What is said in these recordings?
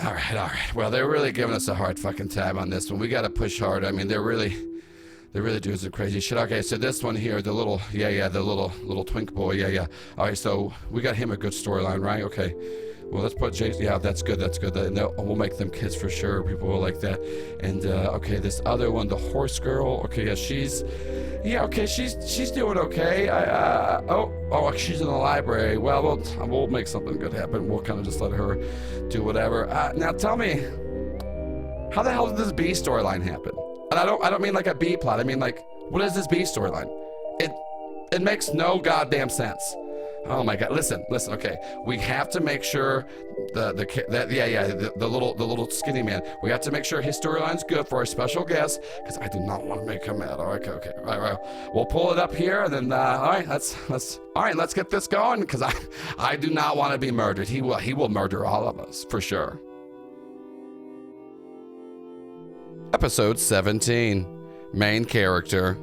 All right. Well, they're really giving us a hard fucking time on this one. We got to push hard. I mean, they're really doing some crazy shit. Okay, so this one here, the little twink boy, yeah. All right, so we got him a good storyline, right? Okay. Well, let's put Jason. Yeah, that's good. We'll make them kids for sure. People will like that. And okay, this other one, the horse girl. Okay, yeah, she's doing okay. She's in the library. Well, we'll make something good happen. We'll kind of just let her do whatever. Now tell me, how the hell did this B storyline happen? And I don't mean like a B plot. I mean like, what is this B storyline? It makes no goddamn sense. Oh my God! Listen. Okay, we have to make sure the little skinny man. We have to make sure his storyline's good for our special guest, because I do not want to make him mad. All right, okay. All right. We'll pull it up here, and then let's get this going, because I do not want to be murdered. He will murder all of us for sure. Episode 17, main character.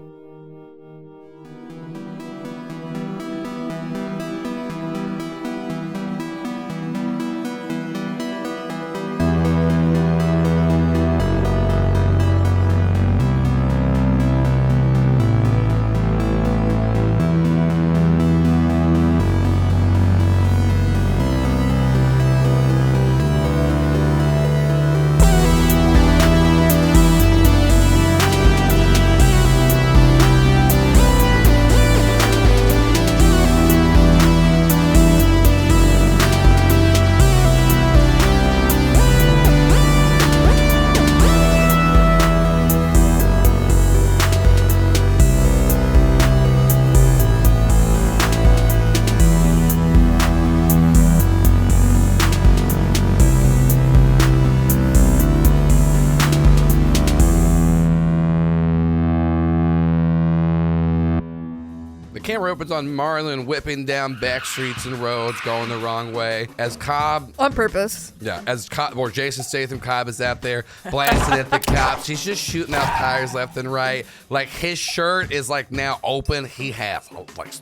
Camera opens on Marlon whipping down back streets and roads, going the wrong way. As Cobb... On purpose. Yeah, as Cobb, or Jason Statham Cobb is out there blasting at the cops. He's just shooting out tires left and right. Like, his shirt is, like, now open. He has, like...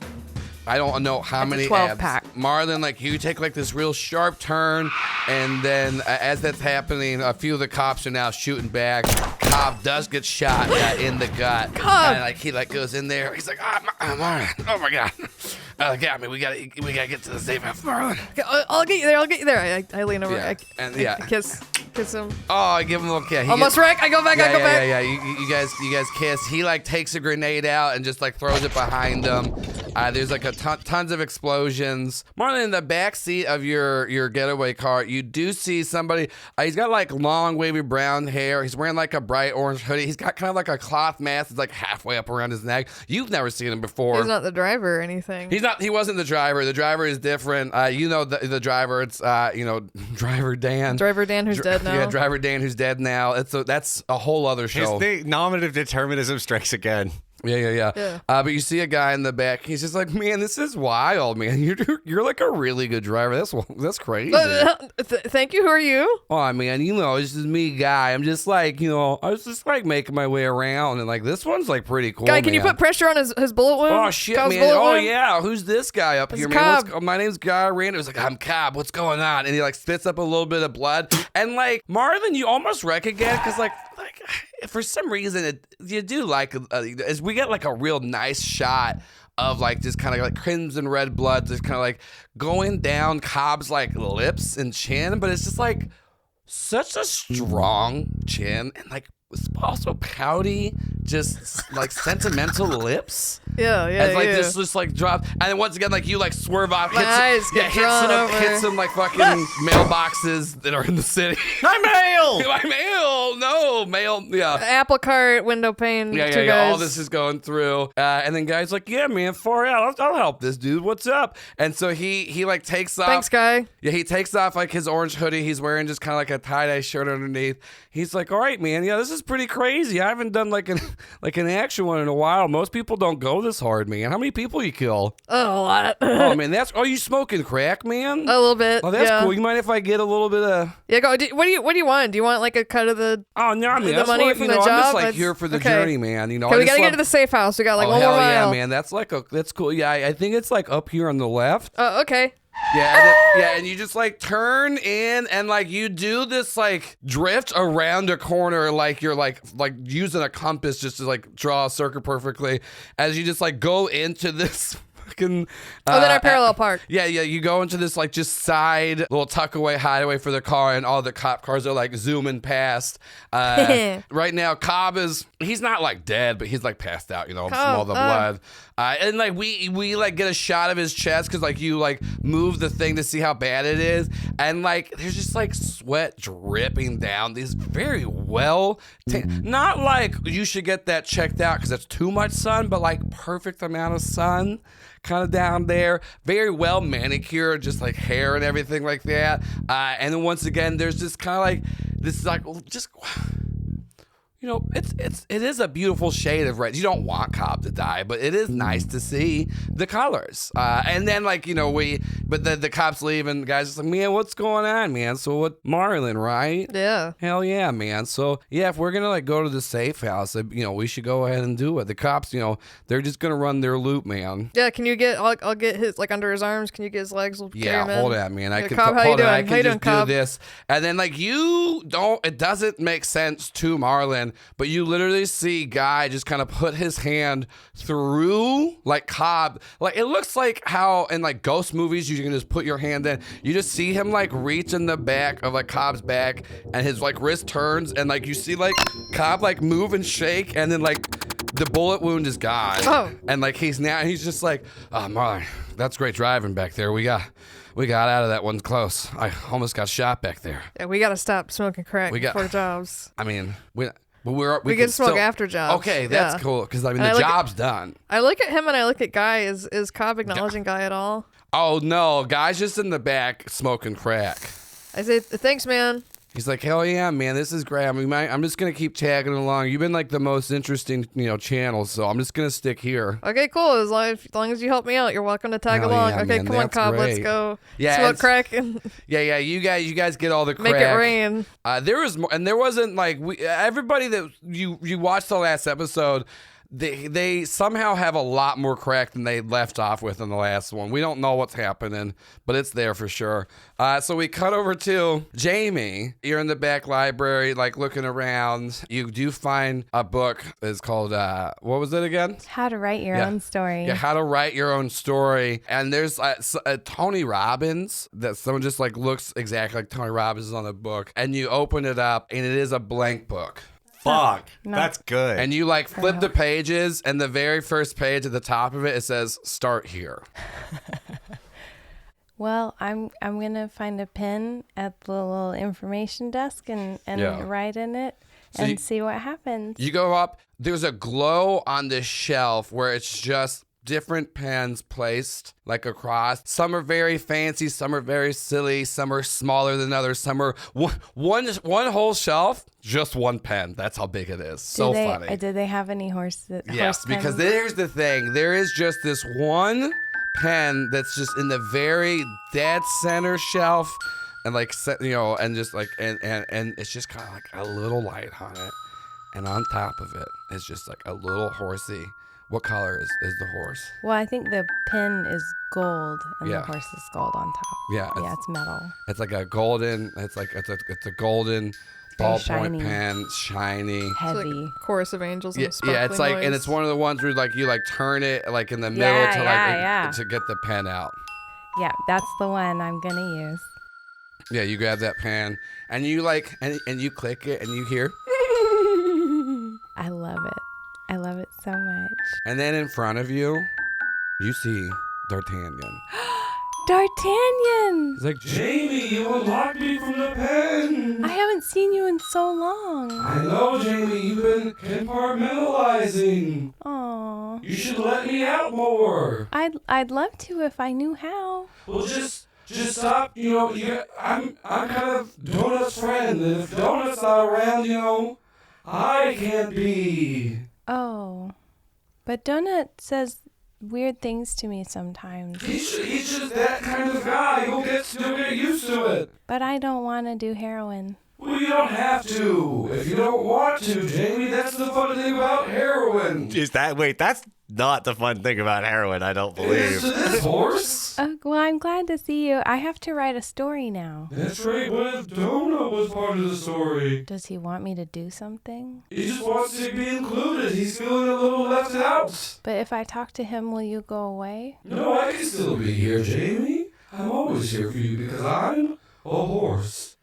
I don't know how many 12 pack. Marlon, like, you take like this real sharp turn, and then as that's happening, a few of the cops are now shooting back. Cobb does get shot in the gut. Cobb. And like he like goes in there. He's like, Marlon, oh my God, got me. We gotta get to the safe house, Marlon. I'll get you there. I lean over. Yeah. I kiss him. Oh, I give him a little kiss. Almost wreck. I go back. Yeah. You guys kiss. He like takes a grenade out and just like throws it behind him. There's like tons of explosions. Marlon, in the back seat of your getaway car, you do see somebody. He's got like long wavy brown hair. He's wearing like a bright orange hoodie. He's got kind of like a cloth mask that's like halfway up around his neck. You've never seen him before. He's not the driver or anything. He wasn't the driver. The driver is different. The driver. It's Driver Dan. Driver Dan who's dead now. Yeah, Driver Dan who's dead now. That's a whole other show. His nominative determinism strikes again. Yeah. But you see a guy in the back. He's just like, man, this is wild, man. You're like a really good driver. That's crazy. Thank you. Who are you? Oh, man, this is me, guy. I'm just like, I was just like making my way around, and like this one's like pretty cool. Guy, can you put pressure on his bullet wound? Oh shit, Cobb's man. Oh wound? yeah. Who's this guy up here, man? My name's Guy Randall. He's like, I'm Cobb. What's going on? And he like spits up a little bit of blood, and like Marvin, you almost recognize because like for some reason you do like as we get like a real nice shot of like just kind of like crimson red blood just kind of like going down Cobb's like lips and chin, but it's just like such a strong chin and like it's also pouty, just like sentimental lips. Yeah. And like this just like drops, and then once again like you like swerve off, hits some like fucking mailboxes that are in the city. My mail. My mail. No mail. Yeah. Apple cart, window pane. Yeah. All this is going through, and then Guy's like, yeah, man, far out. I'll help this dude. What's up? And so he like takes off. Thanks, Guy. Yeah, he takes off like his orange hoodie. He's wearing just kind of like a tie-dye shirt underneath. He's like, all right, man. Yeah, this is pretty crazy. I haven't done like an action one in a while. Most people don't go this hard, man. How many people you kill? A lot. Oh man, you smoking crack, man? A little bit. Oh, that's cool. You mind if I get a little bit of? Yeah, go. What do you want? Do you want like a cut of the? Oh no, man. The money from the job. I'm just like here for the journey, man. Okay, we gotta get to the safe house. We got like one more mile. Yeah, man. That's cool. Yeah, I think it's like up here on the left. Oh, okay. And you just like turn in and like you do this like drift around a corner like you're like using a compass just to like draw a circle perfectly as you just like go into this fucking then I parallel park. Yeah, you go into this like just side little tuck away hideaway for the car, and all the cop cars are like zooming past. Right now, Cobb he's not like dead, but he's like passed out, you know, from all the blood. And like we like get a shot of his chest because like you like move the thing to see how bad it is, and like there's just like sweat dripping down these very well not like you should get that checked out because that's too much sun, but like perfect amount of sun kind of down there, very well manicured, just like hair and everything like that. And then once again, there's just kind of like this like just. You know, it is a beautiful shade of red. You don't want Cobb to die, but it is nice to see the colors. And then like, you know, but the cops leave and the guys just like, man, what's going on, man? So what, Marlon, right? Yeah. Hell yeah, man. So yeah, if we're gonna like go to the safe house, you know, we should go ahead and do it. The cops, you know, they're just gonna run their loop, man. Yeah, can you get? I'll get his like under his arms. Can you get his legs? We'll carry him in. Hold on, man. I can Cobb, how you doing? I can How you just doing, Cobb? do this, and then like it doesn't make sense to Marlon. But you literally see Guy just kind of put his hand through like Cobb. Like it looks like how in like ghost movies you can just put your hand in. You just see him like reach in the back of like Cobb's back, and his like wrist turns, and like you see like Cobb like move and shake, and then like the bullet wound is gone. Oh. And like he's just like, oh Marlon, that's great driving back there. We got out of that one close. I almost got shot back there. Yeah, we gotta stop smoking crack before jobs. I mean, we can smoke after jobs. Okay, that's cool because I mean And the job's done. I look at him and I look at Guy. Is Cobb acknowledging Guy at all? Oh no, Guy's just in the back smoking crack. I say thanks, man. He's like, hell yeah, man, this is great. I mean, I'm just gonna keep tagging along. You've been like the most interesting, you know, channel, so I'm just gonna stick here. Okay, cool. As long as you help me out, you're welcome to tag along. Yeah, okay, man, come on, Cobb, let's great. go. Yeah, smoke crack and yeah. You guys get all the crack. make it rain. There was more, and there wasn't like everybody that you watched the last episode. They somehow have a lot more crack than they left off with in the last one. We don't know what's happening, but it's there for sure. So we cut over to Jamie. You're in the back library, like looking around. You do find a book. It's called, what was it again? How to Write Your Own Story. Yeah, How to Write Your Own Story. And there's Tony Robbins, that someone just like looks exactly like Tony Robbins is on the book. And you open it up, and it is a blank book. Fuck. No. That's good. And you like flip the pages, and the very first page at the top of it, it says "Start here." Well, I'm gonna find a pen at the little information desk and write in it and see what happens. You go up. There's a glow on this shelf where it's just different pens placed like across. Some are very fancy, some are very silly, some are smaller than others, some are one whole shelf, just one pen. That's how big it is. Funny. Did they have any horses? Yes, because there's the thing. There is just this one pen that's just in the very dead center shelf, and like, you know, and just like and it's just kind of like a little light on it, and on top of it is just like a little horsey. What color is the horse? Well, I think the pin is gold and the horse is gold on top. Yeah, it's metal. It's like a golden. It's a golden ballpoint pen, shiny, heavy. It's like a chorus of angels. And yeah. It's like, noise. and it's one of the ones where like you like turn it like in the middle to get the pen out. Yeah, that's the one I'm gonna use. Yeah, you grab that pen and you like and you click it and you hear. I love it. I love it so much. And then in front of you, you see D'Artagnan. D'Artagnan! He's like, Jamie, you unlocked me from the pen. I haven't seen you in so long. I know, Jamie, you've been compartmentalizing. Aw. You should let me out more. I'd love to if I knew how. Well, just stop. You know, I'm kind of Donut's friend, and if Donut's not around, you know, I can't be. Oh. But Donut says weird things to me sometimes. He's just that kind of guy. You'll get used to it. But I don't want to do heroin. Well, you don't have to. If you don't want to, Jamie, that's the fun thing about heroin. Is that, wait, that's not the fun thing about heroin, I don't believe. This horse? Well, I'm glad to see you. I have to write a story now. That's right. What if Dono was part of the story? Does he want me to do something? He just wants to be included. He's feeling a little left out. But if I talk to him, will you go away? No, I can still be here, Jamie. I'm always here for you because I'm a horse.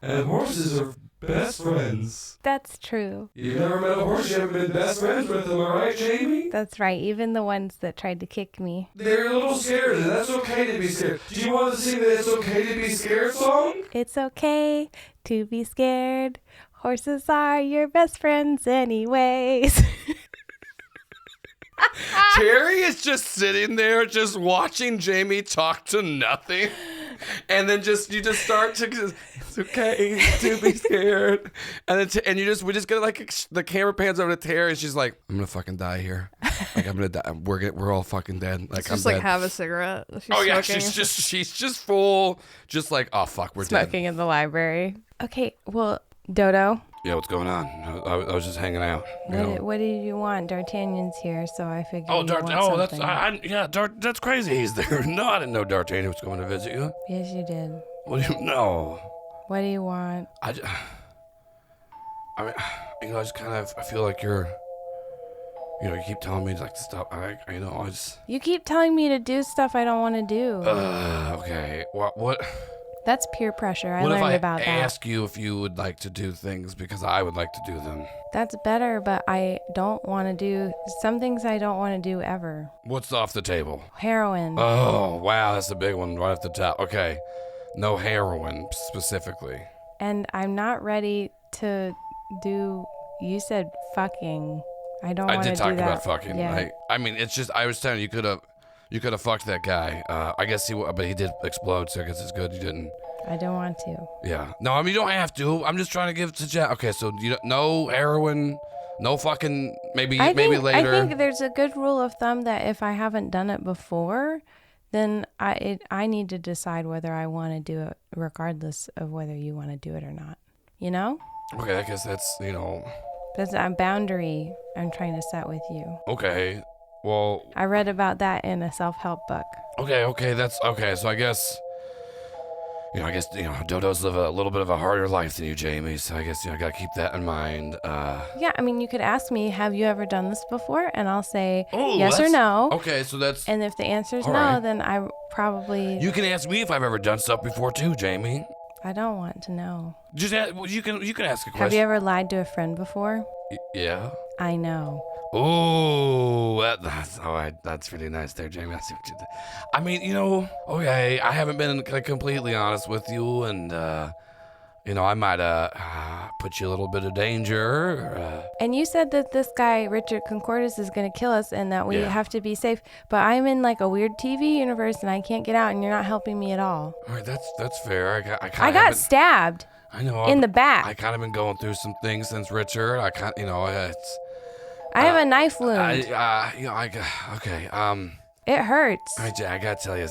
And horses are best friends. That's true. You've never met a horse, you haven't been best friends with them, alright, Jamie? That's right. Even the ones that tried to kick me. They're a little scared, and that's okay to be scared. Do you want to sing the It's Okay to Be Scared song? It's okay to be scared. Horses are your best friends anyways. Terry is just sitting there, just watching Jamie talk to nothing. And then you just start to, it's okay to be scared. And then, we just get like, the camera pans over to Terry and she's like, I'm gonna fucking die here. Like, I'm gonna die. We're all fucking dead. Like, Just I'm like dead. have a cigarette. Yeah, smoking. she's just full, just like, oh fuck, we're Smoking dead. in the library. Okay, well, Dodo, Yeah, what's going on? I was just hanging out. You know? what did you want? D'Artagnan's here, so I figured you want something. That's crazy. He's there. No, I didn't know D'Artagnan was coming to visit you. Yes, you did. What do you know? What do you want? I mean, I just kind of, I feel like you're, you keep telling me like to stop. I just. You keep telling me to do stuff I don't want to do. Okay. What? That's peer pressure. I What learned if I about that. ask you if you would like to do things because I would like to do them? That's better, but I don't want to do some things I don't want to do ever. What's off the table? Heroin. Oh, wow, that's the big one right off the top. Okay. No heroin specifically. And I'm not ready to do, you said fucking. I don't want to do that. I did talk about fucking. Yeah. I mean, it's just, I was telling you, you could have fucked that guy. I guess but he did explode, so I guess it's good you didn't. I don't want to. Yeah. No, I mean, you don't have to. I'm just trying to give it to Jack. Okay, so no heroin, no fucking, maybe later. I think there's a good rule of thumb that if I haven't done it before, then I need to decide whether I want to do it regardless of whether you want to do it or not. You know? Okay, I guess that's, That's a boundary I'm trying to set with you. Okay, well. I read about that in a self-help book. Okay, that's, okay, so I guess, dodos live a little bit of a harder life than you, Jamie, so I guess, I gotta keep that in mind. Yeah, I mean, you could ask me, have you ever done this before? And I'll say Oh, yes or no. Okay, so that's. And if the answer is All no, right. then I probably... You can ask me if I've ever done stuff before too, Jamie. I don't want to know. Just you can ask a question. Have you ever lied to a friend before? Yeah. I know. Oh, that's really nice there, Jamie. I see what you did. I mean, okay, I haven't been completely honest with you, and I might put you a little bit of danger. And you said that this guy, Richard Concordis, is going to kill us and that we Yeah. have to be safe. But I'm in like a weird TV universe and I can't get out and you're not helping me at all. All right, that's fair. I got stabbed I know in the back. I kind of been going through some things since Richard. I kind, it's. I have a knife wound. Okay. It hurts. I gotta tell you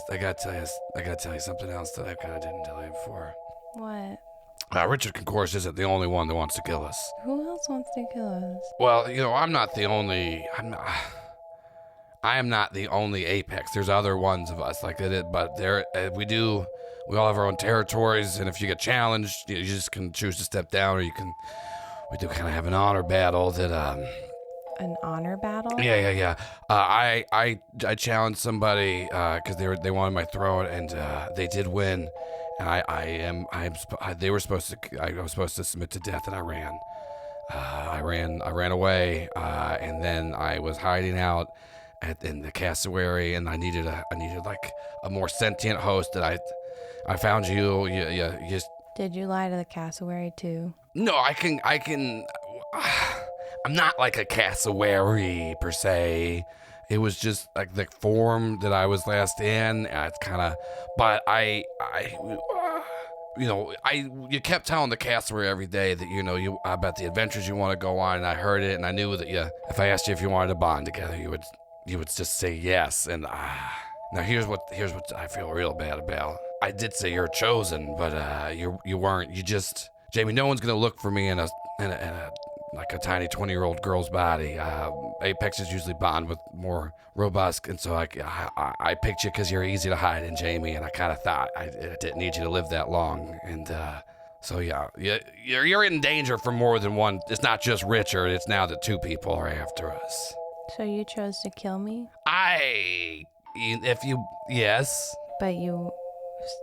something else that I kind of didn't tell you before. What? Richard Concordis isn't the only one that wants to kill us. Who else wants to kill us? Well, I'm not the only. I am not the only apex. There's other ones of us like that, but we all have our own territories, and if you get challenged, you just can choose to step down, or we do kind of have an honor battle that. An honor battle? Yeah. I challenged somebody because they wanted my throne, and they did win. And I was supposed to submit to death, and I ran. I ran away, and then I was hiding out in the cassowary, and I needed like a more sentient host. That I found you. You just. Did you lie to the cassowary too? No, I can. I'm not like a cassowary per se. It was just like the form that I was last in. It's kind of, but you kept telling the cassowary every day that about the adventures you want to go on, and I heard it, and I knew that if I asked you if you wanted to bond together, you would just say yes. And now here's what I feel real bad about. I did say you're chosen, but you weren't. You just, Jamie. No one's gonna look for me in a like a tiny 20-year-old girl's body. Apexes usually bond with more robust, and so I picked you because you're easy to hide in, Jamie, and I kind of thought I didn't need you to live that long, and so yeah, you're in danger from more than one. It's not just Richard, it's now that 2 people are after us. So you chose to kill me? Yes. But you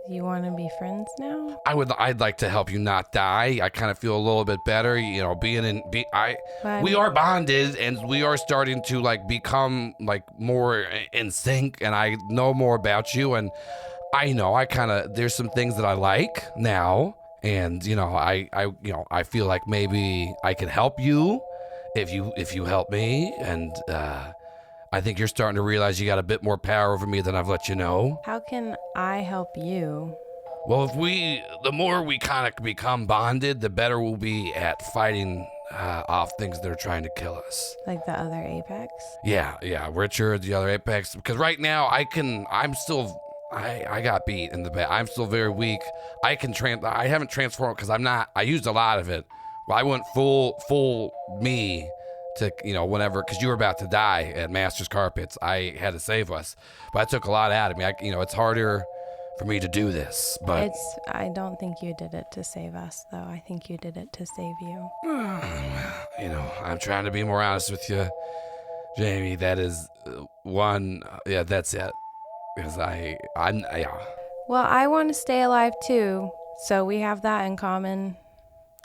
want to be friends now? I'd like to help you not die. I kind of feel a little bit better, we are bonded, and we are starting to like become like more in sync, and I know more about you, and I know there's some things that I like now, and I feel like maybe I can help you if you help me, and I think you're starting to realize you got a bit more power over me than I've let you know. How can I help you? Well, the more we kind of become bonded, the better we'll be at fighting off things that are trying to kill us. Like the other Apex? Yeah, Richard, the other Apex. Because right now, I got beat in the back. I'm still very weak. I haven't transformed because I used a lot of it. Well, I went full me to, whenever, because you were about to die at Master's Carpets. I had to save us. But I took a lot out of me. It's harder for me to do this, but I don't think you did it to save us, though. I think you did it to save you. I'm trying to be more honest with you, Jamie. That is that's it. Because Well, I want to stay alive too, so we have that in common.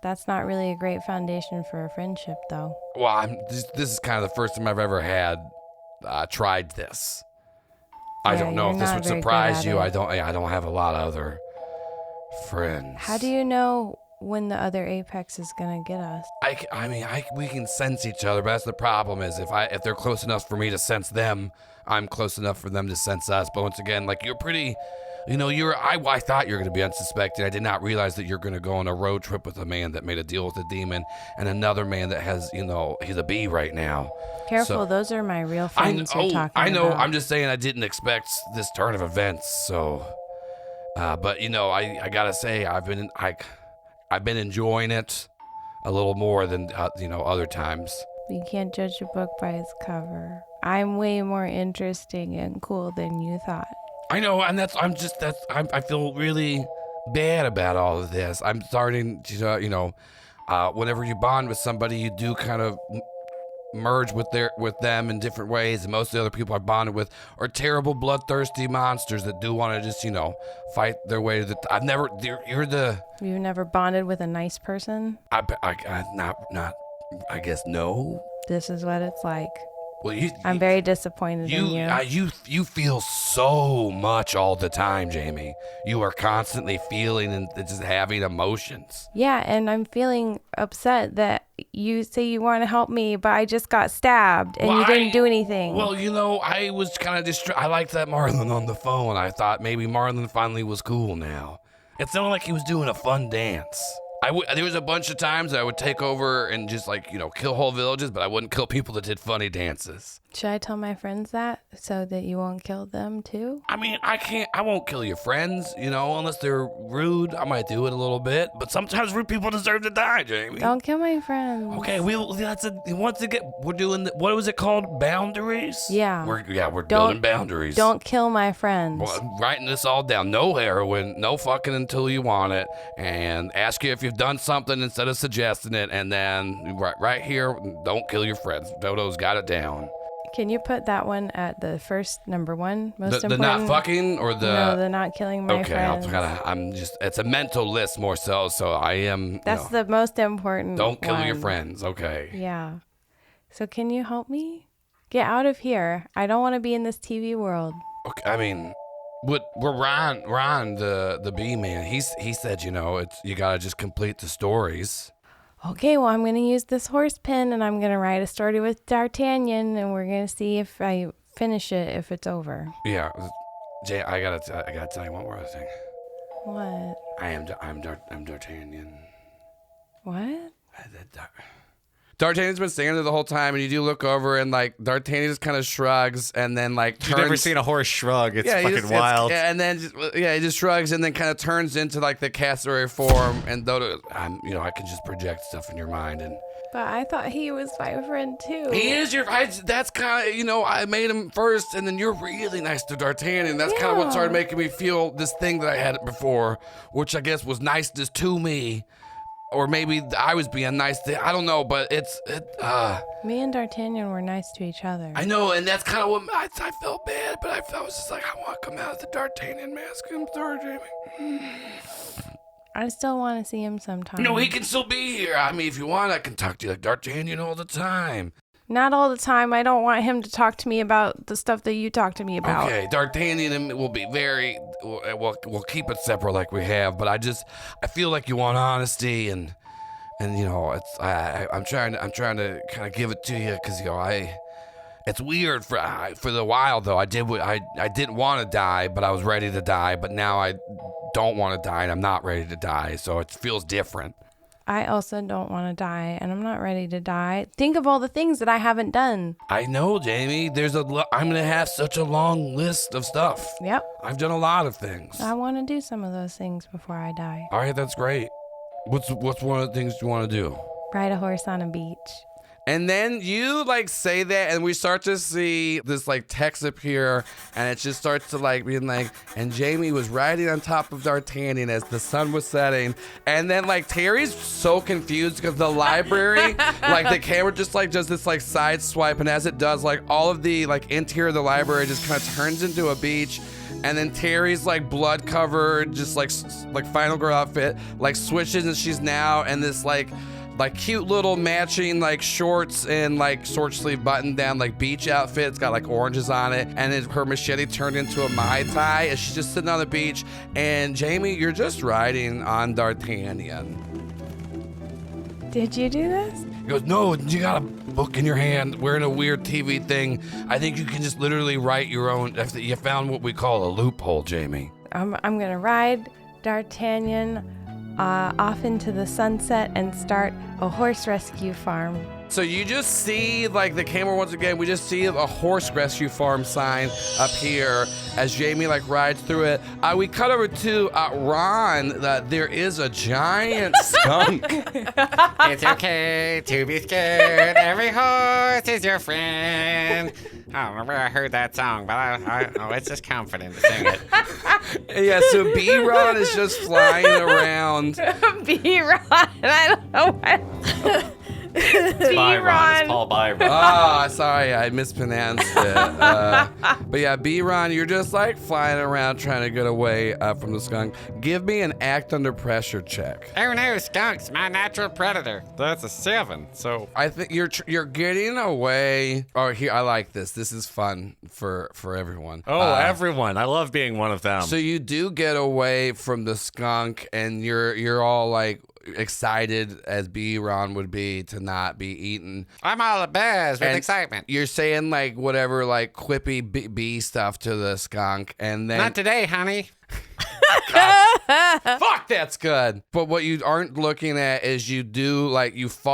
That's not really a great foundation for a friendship, though. Well, this is kind of the first time I've ever tried this. I don't know if this would surprise you. I don't have a lot of other friends. How do you know when the other Apex is gonna get us? We can sense each other, but that's the problem. Is if they're close enough for me to sense them, I'm close enough for them to sense us. But once again, like, you're pretty. I thought you were going to be unsuspecting. I did not realize that you're going to go on a road trip with a man that made a deal with a demon and another man that has, he's a bee right now. Careful, those are my real friends you're talking I know. about. I'm just saying I didn't expect this turn of events. So, but I gotta say I've been enjoying it a little more than other times. You can't judge a book by its cover. I'm way more interesting and cool than you thought. I know, and I feel really bad about all of this. I'm starting to, whenever you bond with somebody, you do kind of merge with them in different ways, and most of the other people I bonded with are terrible, bloodthirsty monsters that do want to just, fight their way to the. You've never bonded with a nice person? I guess no. This is what it's like. Well, I'm very disappointed in you. You feel so much all the time, Jamie. You are constantly feeling and just having emotions. Yeah, and I'm feeling upset that you say you want to help me, but I just got stabbed and you didn't do anything. Well, I was kind of I liked that Marlon on the phone. I thought maybe Marlon finally was cool now. It sounded like he was doing a fun dance. There was a bunch of times I would take over and just kill whole villages, but I wouldn't kill people that did funny dances. Should I tell my friends that so that you won't kill them too? I won't kill your friends, unless they're rude. I might do it a little bit, but sometimes rude people deserve to die, Jamie. Don't kill my friends. Okay, we're doing, what was it called? Boundaries? Yeah. We're building boundaries. Don't kill my friends. Well, I'm writing this all down. No heroin, no fucking until you want it, and ask you if you've done something instead of suggesting it, and then right here, don't kill your friends. Dodo's got it down. Can you put that one at the first number one most important? The not fucking or the... No, the not killing my friends. Okay, it's a mental list more so I am... That's the most important Don't kill one. your friends, okay. Yeah. So can you help me? Get out of here. I don't want to be in this TV world. Okay, we're Ron, the bee man, he said, you gotta just complete the stories. Okay, well, I'm going to use this horse pen and I'm going to write a story with D'Artagnan and we're going to see if I finish it, if it's over. Yeah. Jay, I gotta tell you one more other thing. What? I'm D'Artagnan. What? D'Artagnan's been standing there the whole time, and you do look over, and D'Artagnan just kind of shrugs, and then turns. You've never seen a horse shrug? It's fucking wild. And then he just shrugs, and then kind of turns into the cassowary form, and I can just project stuff in your mind, and But I thought he was my friend too. He is that's kind of, I made him first, and then you're really nice to D'Artagnan. That's kind of what started making me feel this thing that I had before, which I guess was niceness to me. Or maybe I was being nice to, I don't know, but Me and D'Artagnan were nice to each other. I know, and that's kind of what, I felt bad, but I was just like, I want to come out of the D'Artagnan mask. I'm sorry, Jamie. I still want to see him sometime. No, he can still be here. I mean, if you want, I can talk to you like D'Artagnan all the time. Not all the time. I don't want him to talk to me about the stuff that you talk to me about. Okay, D'Artagnan will be we'll keep it separate like we have, but I feel like you want honesty, and I'm trying to kind of give it to you, because it's weird for the while though. I didn't want to die, but I was ready to die, but now I don't want to die and I'm not ready to die, so it feels different. I also don't want to die, and I'm not ready to die. Think of all the things that I haven't done. I know, Jamie. I'm going to have such a long list of stuff. Yep. I've done a lot of things. I want to do some of those things before I die. All right, that's great. What's one of the things you want to do? Ride a horse on a beach. And then you say that, and we start to see this text appear, and it just starts to being and Jamie was riding on top of D'Artagnan as the sun was setting, and then Terry's so confused because the library, the camera just does this side swipe, and as it does, all of the interior of the library just kind of turns into a beach. And then Terry's blood covered, just final girl outfit, switches, and she's now in this cute little matching shorts and short sleeve button down beach outfit. It's got oranges on it, and her machete turned into a Mai Tai, and she's just sitting on the beach. And Jamie, you're just riding on D'Artagnan. Did you do this? He goes, no, you got a book in your hand, wearing a weird TV thing. I think you can just literally write your own. You found what we call a loophole, Jamie. I'm gonna ride D'Artagnan off into the sunset and start a horse rescue farm. So you just see, the camera once again, we just see a horse rescue farm sign up here as Jamie, rides through it. We cut over to Ron. There is a giant skunk. It's okay to be scared. Every horse is your friend. I don't know where I heard that song, but it's just confident to sing it. Yeah, so B-Ron is just flying around. B-Ron, I don't know what. Byron. It's Paul Byron. Oh, sorry, I mispronounced it. But yeah, B-Ron, you're just flying around trying to get away from the skunk. Give me an act under pressure check. Oh no, skunk's my natural predator. That's a 7. So I think you're getting away. Oh, here, I like this. This is fun for everyone. Oh, everyone. I love being one of them. So you do get away from the skunk, and you're all excited as B-Ron would be to not be eaten. I'm all abuzz with excitement. You're saying whatever quippy bee stuff to the skunk, and then not today, honey. Fuck, that's good. But what you aren't looking at is you do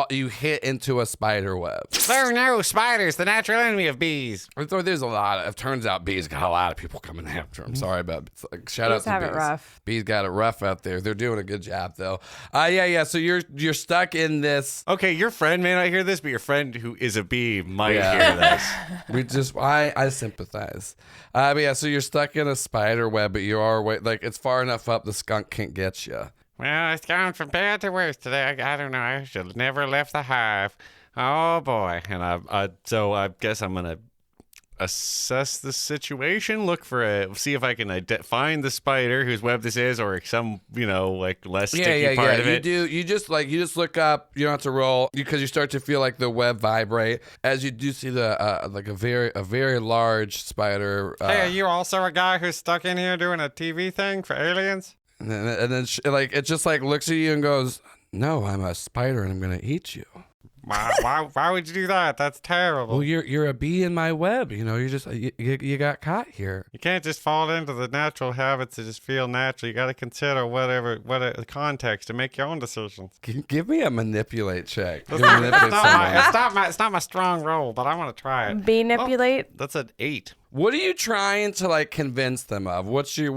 you hit into a spider web. There are no spiders, the natural enemy of bees. There's a lot. It turns out bees got a lot of people coming after them. Sorry about shout out to bees. Have it rough. Bees got it rough out there. They're doing a good job though. Yeah. So you're stuck in this. Okay, your friend may not hear this, but your friend who is a bee might hear this. I sympathize. But yeah, so you're stuck in a spider web, but you are it's far enough up the skunk can't get you. Well, it's gone from bad to worse today. I don't know. I should have never left the hive. Oh boy. And so I guess I'm gonna assess the situation, look for see if I can find the spider whose web this is, or some less sticky part of it. You just look up. You don't have to roll because you start to feel the web vibrate as you do see the a very large spider. Hey, are you also a guy who's stuck in here doing a TV thing for aliens? And then it just looks at you and goes, "No, I'm a spider and I'm gonna eat you." Why would you do that? That's terrible. Well, you're a bee in my web. You just you got caught here. You can't just fall into the natural habits to just feel natural. You got to consider what a context to make your own decisions. Give me a manipulate check. It's not my strong role, but I want to try it. Manipulate. That's an 8. What are you trying to like convince them of? What's your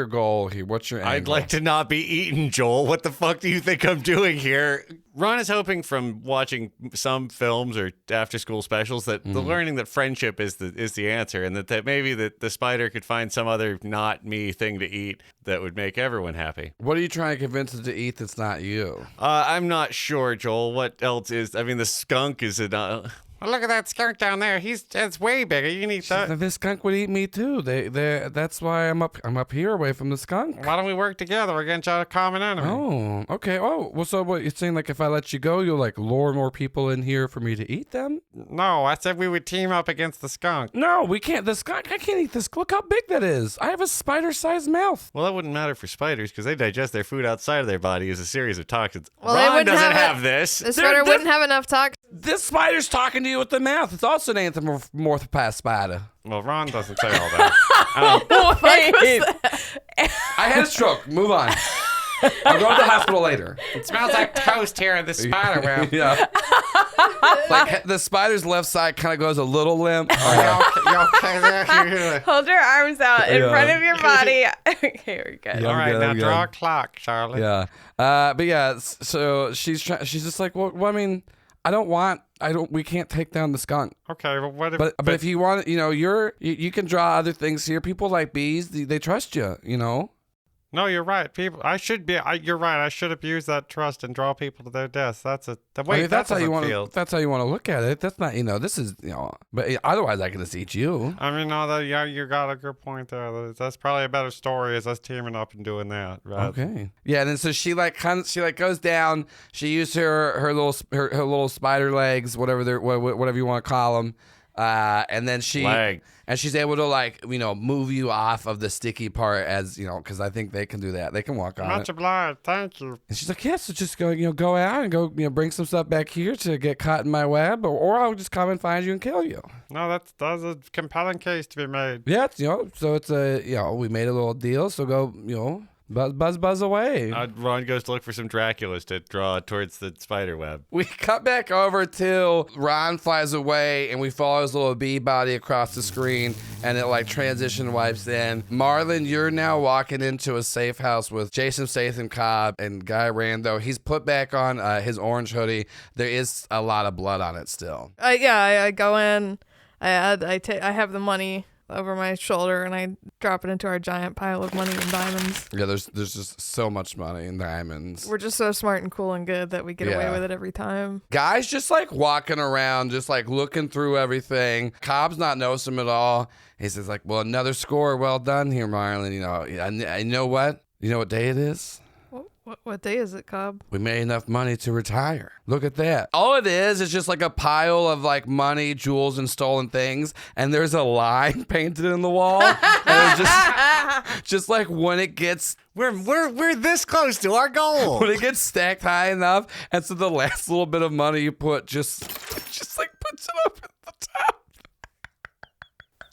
goal here? What's your angle? I'd like to not be eaten, Joel. What the fuck do you think I'm doing here? Ron is hoping from watching some films or after-school specials that the learning that friendship is the answer, and that maybe the spider could find some other not me thing to eat that would make everyone happy. What are you trying to convince it to eat that's not you? I'm not sure, Joel. What else is? I mean, the skunk is Well, look at that skunk down there. It's way bigger. You can eat that. This skunk would eat me too. That's why I'm up here away from the skunk. Why don't we work together against our common enemy? Oh, okay. Oh, well, so what you're saying? Like, if I let you go, you'll like lure more people in here for me to eat them? No, I said we would team up against the skunk. No, we can't. The skunk. I can't eat this. Look how big that is. I have a spider-sized mouth. Well, that wouldn't matter for spiders because they digest their food outside of their body as a series of toxins. Well, they Ron wouldn't doesn't have have this. The spider wouldn't have enough toxins. This spider's talking to you with the mouth. It's also an anthropomorphic spider. Well, Ron doesn't say all that. Wait. I had a stroke. Move on. I'll go to the hospital later. It smells like toast here in the spider web. Yeah. Like the spider's left side kind of goes a little limp. You okay there? Hold your arms out in Yeah. front of your body. Okay, we're good. Yeah. All right, good, now I'm draw a good. clock, Charlotte. Yeah. But yeah, so she's just like, well, I mean, we can't take down the skunk. Okay, well, what if... But if you want, you can draw other things here. People like bees, they trust you, No, you're right. You're right. I should abuse that trust and draw people to their deaths. That's how you want feel. to. That's how you want to look at it. That's not, this is, But otherwise, I can just eat you. I mean, no, you got a good point there. That's probably a better story is us teaming up and doing that, right? Okay. Yeah, and then so she goes down. She used her little spider legs, whatever you want to call them, and then she's able to move you off of the sticky part as because I think they can do that. They can walk on Much it. obliged. Thank you. And she's like, yeah, so just go out and go bring some stuff back here to get caught in my web, or I'll just come and find you and kill you. No, that's a compelling case to be made. Yeah, so it's we made a little deal. So go buzz away. Ron goes to look for some Draculas to draw towards the spider web. We cut back over till Ron flies away, and we follow his little bee body across the screen, and it transition wipes in. Marlon, you're now walking into a safe house with Jason Statham Cobb and Guy Rando. He's put back on his orange hoodie. There is a lot of blood on it still. I go in. I have the money over my shoulder, and I drop it into our giant pile of money and diamonds. Yeah, there's just so much money in diamonds. We're just so smart and cool and good that we get away with it every time. Guy's just walking around, just looking through everything. Cobb's not noticing him at all. He says well, another score, well done here, Marlon. I know what? You know what day it is? What day is it, Cobb? We made enough money to retire. Look at that. All it is just a pile of money, jewels, and stolen things. And there's a line painted in the wall. And it's just when it gets... We're this close to our goal. When it gets stacked high enough. And so the last little bit of money you put puts it up at the top.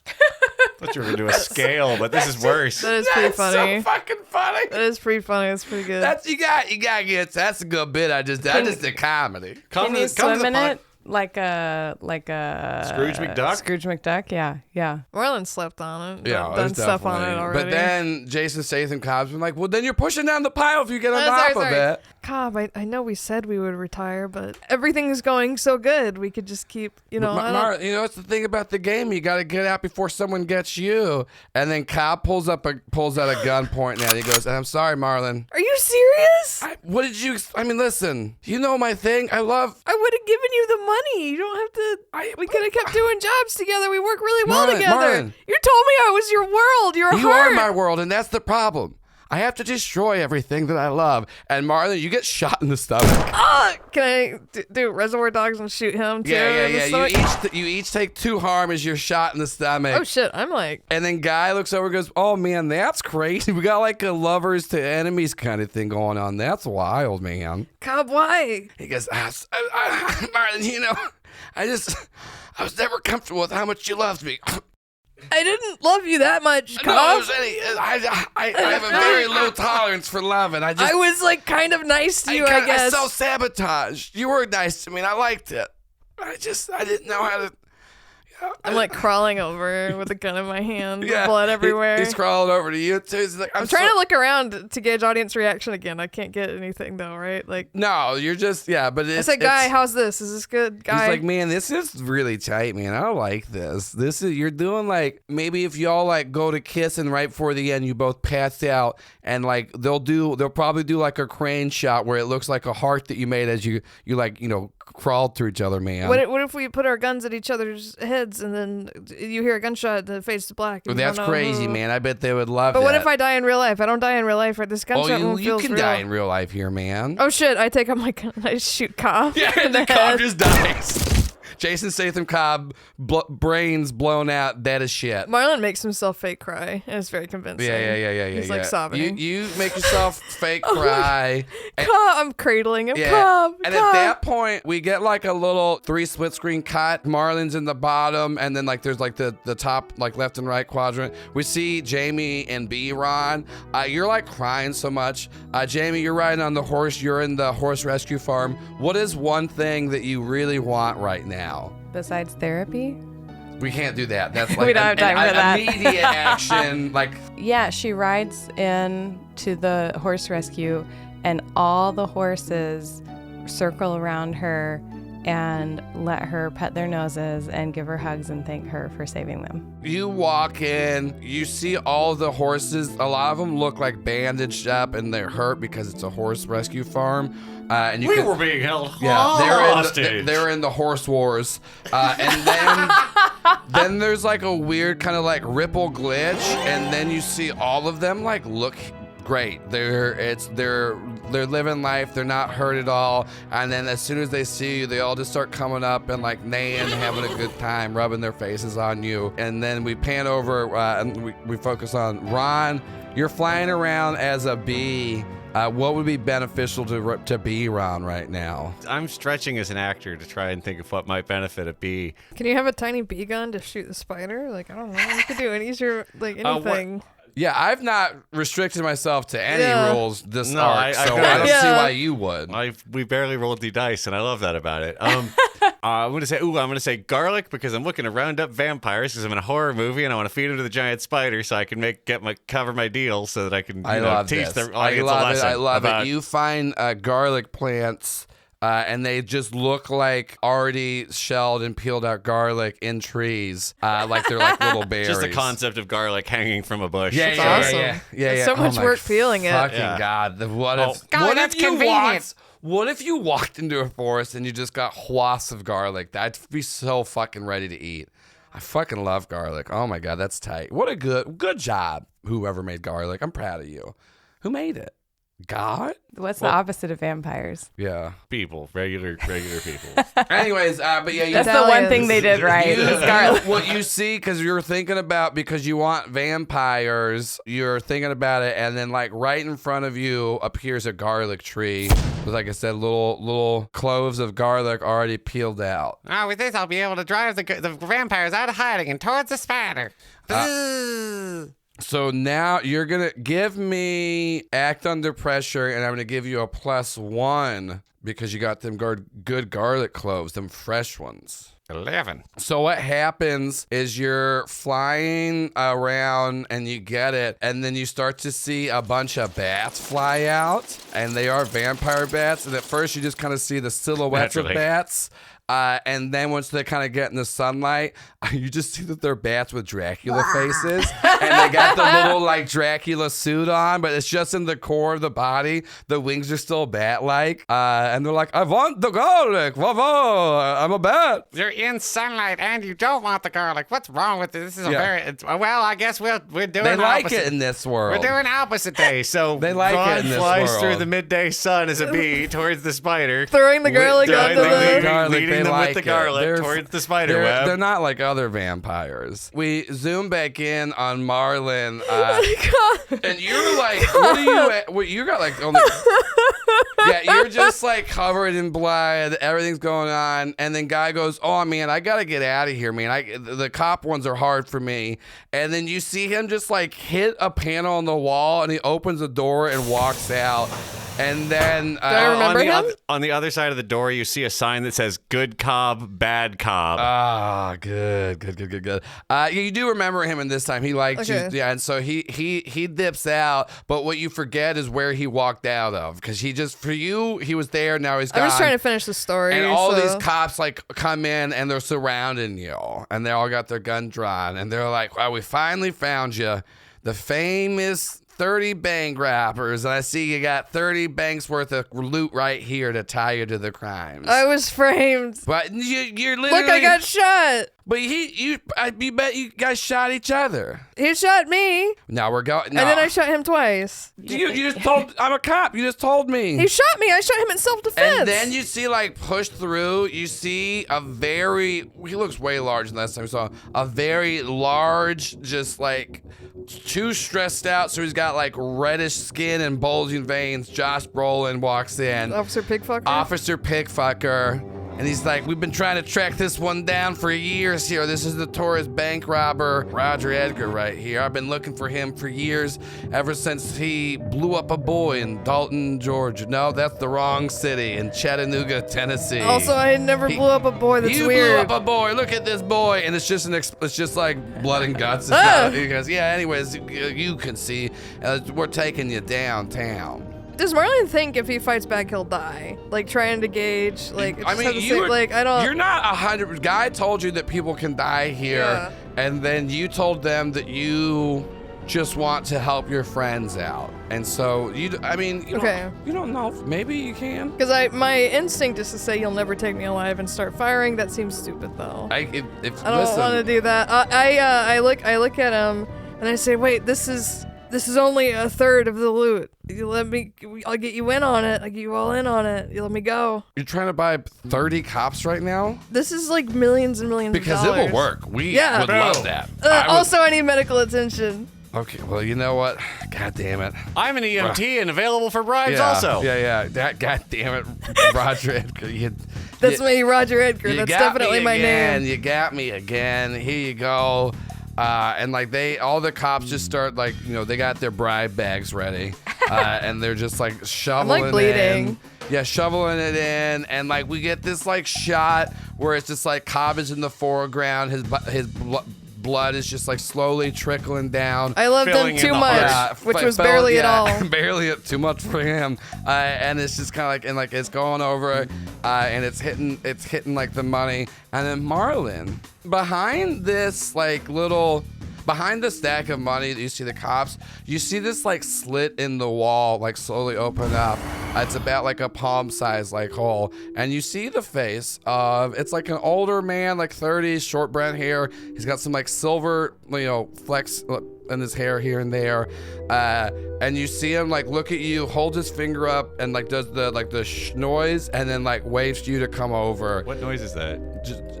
I thought you were going to do a scale, but this is worse. That is pretty funny. So fucking funny. That is pretty funny. That's pretty good. You gotta get. That's a good bit. I just did comedy. Can you swim in it like a Scrooge McDuck? Scrooge McDuck, yeah. Marlon slept on it. Yeah, done stuff on it already. But then Jason Statham Cobb's been well, then you're pushing down the pile if you get on top of it. Cobb, I know we said we would retire, but everything's going so good. We could just keep, it's the thing about the game. You got to get out before someone gets you. And then Cobb pulls out a gun pointing at it. He goes, I'm sorry, Marlon. Are you serious? Listen, you know my thing. I would have given you the money. You don't have to. We could have kept doing jobs together. We work really well together. Marlon. You told me I was your world, your heart. You are my world, and that's the problem. I have to destroy everything that I love. And Marlon, you get shot in the stomach. Can I do Reservoir Dogs and shoot him too? Yeah. You each take 2 harm as you're shot in the stomach. Oh shit, I'm And then Guy looks over and goes, oh man, that's crazy. We got a lovers to enemies kind of thing going on. That's wild, man. Cobb, why? He goes, Marlon, I was never comfortable with how much you loved me. I didn't love you that much, Cobb. I have a very low tolerance for love, and I was kind of nice to you, I guess. I self-sabotaged. You were nice to me, and I liked it. I didn't know how to... I'm like crawling over with a gun in my hand, Yeah, blood everywhere. He's crawling over to you too. He's like, I'm trying to look around to gauge audience reaction again. I can't get anything though, right? Like, No, you're just but I it's. said, "Guy, it's- how's this? Is this good, guy?" He's like, man, this is really tight, man. I don't like this. This is you're doing like maybe if y'all like go to kiss and right before the end you both pass out and like they'll probably do like a crane shot where it looks like a heart that you made as you like crawled through each other, man. What if we put our guns at each other's heads and then you hear a gunshot, the face is black? Well, and you that's don't know crazy, who. man. I bet they would love But that. what if I die in real life? I don't die in real life, right? This gunshot wound you feels can real. die in real life here, man. Oh shit! I take out my gun. I shoot Cobb. Yeah, in the cop head. just dies. Jason Statham Cobb, brains blown out, dead as shit. Marlon makes himself fake cry, and it's very convincing. Yeah. He's like sobbing. You make yourself fake cry. Cobb, I'm cradling him. Yeah. Cobb, And Cobb. at that point, we get like a little 3 split screen cut. Marlon's in the bottom, and then like there's like the top like left and right quadrant. We see Jamie and Byron. You're like crying so much. Jamie, you're riding on the horse. You're in the horse rescue farm. What is one thing that you really want right now? Besides therapy? We can't do that. That's like We don't have time for that. immediate action. Like Yeah, she rides in to the horse rescue, and all the horses circle around her and let her pet their noses and give her hugs and thank her for saving them. you walk in, you see all the horses. A lot of them look like bandaged up and they're hurt because it's a horse rescue farm. And you We can, were being held yeah, hostage. they're in the horse wars. And then there's like a weird kind of like ripple glitch, and then you see all of them like look great. They're living life. They're not hurt at all. And then as soon as they see you, they all just start coming up and like neighing, having a good time, rubbing their faces on you. And then we pan over and we focus on Ron. You're flying around as a bee. What would be beneficial to be Ron right now? I'm stretching as an actor to try and think of what might benefit a bee. Can you have a tiny bee gun to shoot the spider? Like, I don't know. You could do an easier, like anything. Yeah, I've not restricted myself to any Yeah. rules this No, arc, I so got I don't it. see Yeah. why you would. We barely rolled the dice, and I love that about it. I'm gonna say garlic because I'm looking to round up vampires because I'm in a horror movie and I want to feed them to the giant spider so I can cover my deal so that I can teach the audience a lesson. I love about it. You find garlic plants. And they just look like already shelled and peeled out garlic in trees, like they're like little berries. just the concept of garlic hanging from a bush. Yeah, It's yeah, awesome. yeah, yeah. It's so much my work peeling it. Fucking Yeah. God! What Oh, if? golly, What that's if you convenient. What if you walked into a forest and you just got wafts of garlic? I'd be so fucking ready to eat. I fucking love garlic. Oh my God, that's tight. What a good job, whoever made garlic. I'm proud of you. Who made it? God? What's the opposite of vampires? Yeah. People, regular people. Anyways, but yeah, you That's the one thing they did right. is garlic. What you see, because you're thinking about, because you want vampires, you're thinking about it, and then like right in front of you appears a garlic tree with, like I said, little cloves of garlic already peeled out. Oh, with this, I'll be able to drive the vampires out of hiding and towards the spider. So now you're going to give me act under pressure, and I'm going to give you a +1 because you got them good garlic cloves, them fresh ones. 11. So what happens is you're flying around and you get it, and then you start to see a bunch of bats fly out, and they are vampire bats. And at first you just kind of see the silhouettes Naturally. of bats. And then once they kind of get in the sunlight, you just see that they're bats with Dracula faces. And they got the little like Dracula suit on, but it's just in the core of the body. The wings are still bat-like. And they're like, I want the garlic. Whoa, I'm a bat. You're in sunlight and you don't want the garlic. What's wrong with this? This is well, I guess we're doing They like opposite. it in this world. We're doing opposite day, so They like Ron it in this flies world. through the midday sun as a bee towards the spider. Throwing the garlic They're onto like the... garlic, leading they them like with the it. garlic They're- towards the spider They're web. not like other vampires. We zoom back in on Marlon, and you're like, what you got like only... Yeah, you're just like covered in blood. Everything's going on, and then guy goes, "Oh man, I gotta get out of here, man. The cop ones are hard for me." And then you see him just like hit a panel on the wall, and he opens the door and walks out. And then I remember him? On the other side of the door, you see a sign that says "Good Cobb, Bad Cobb." Ah, good. Yeah, you do remember him in this time. He liked you, Okay. yeah, and so he dips out. But what you forget is where he walked out of, because he just for you he was there. Now he's gone. I'm just trying to finish the story. And all so- these cops like come in and they're surrounding you, and they all got their gun drawn, and they're like, "Well, we finally found you, the famous 30 bank robbers, and I see you got 30 banks worth of loot right here to tie you to the crimes." I was framed. But you're literally. Look, I got shot. But you bet you guys shot each other. He shot me, Now we're going. and then I shot him twice. You just told. I'm a cop. You just told me. He shot me. I shot him in self-defense. And then you see, like, pushed through, you see he looks way larger than last time we saw him. A very large, just like, too stressed out, so he's got like reddish skin and bulging veins. Josh Brolin walks in. Officer Pigfucker. Officer Pigfucker. And he's like, "We've been trying to track this one down for years here. This is the tourist bank robber, Roger Edgar, right here. I've been looking for him for years, ever since he blew up a boy in Dalton, Georgia. No, that's the wrong city, in Chattanooga, Tennessee. Also, I never blew up a boy. That's you weird. blew up a boy. Look at this boy." And it's just it's just like blood and guts. It's Ah. not, he goes, "Yeah, anyways, you can see, we're taking you downtown." Does Marlon think if he fights back, he'll die? Like, trying to gauge, like, I just mean, have to say, like, I don't. You're not 100. Guy told you that people can die here, Yeah. and then you told them that you just want to help your friends out, and so Okay. you don't know. Maybe you can. Because my instinct is to say you'll never take me alive and start firing. That seems stupid, though. I don't want to do that. I look at him and I say, wait, this is only a third of the loot. I'll get you in on it. I'll get you all in on it. You let me go. You're trying to buy 30 cops right now This is like millions and millions because of it dollars. will work. We Yeah. would Bro. love that. Also, I need medical attention. Okay, well, you know what? God damn it. I'm an EMT and available for bribes Yeah, also. Yeah. God damn it, Roger Edgar. That's me, Roger Edgar. You That's got definitely me my again. name. You got me again. Here you go. And like all the cops just start like, they got their bribe bags ready, and they're just like shoveling I'm like bleeding. in. Yeah, shoveling it in, and like we get this like shot where it's just like Cobb is in the foreground. His blood is just like slowly trickling down. I loved him Filling in too the much, heart. which was barely at all. Barely too much for him. And it's just kind of like, it's going over, and it's hitting like the money. And then Marlon, behind this behind the stack of money that you see the cops, you see this like slit in the wall like slowly open up. It's about like a palm size like hole, and you see the face of, it's like an older man, like 30s, short brown hair. He's got some like silver flecks in his hair here and there, and you see him like look at you, hold his finger up, and like does the shh noise, and then like waves you to come over. What noise is that?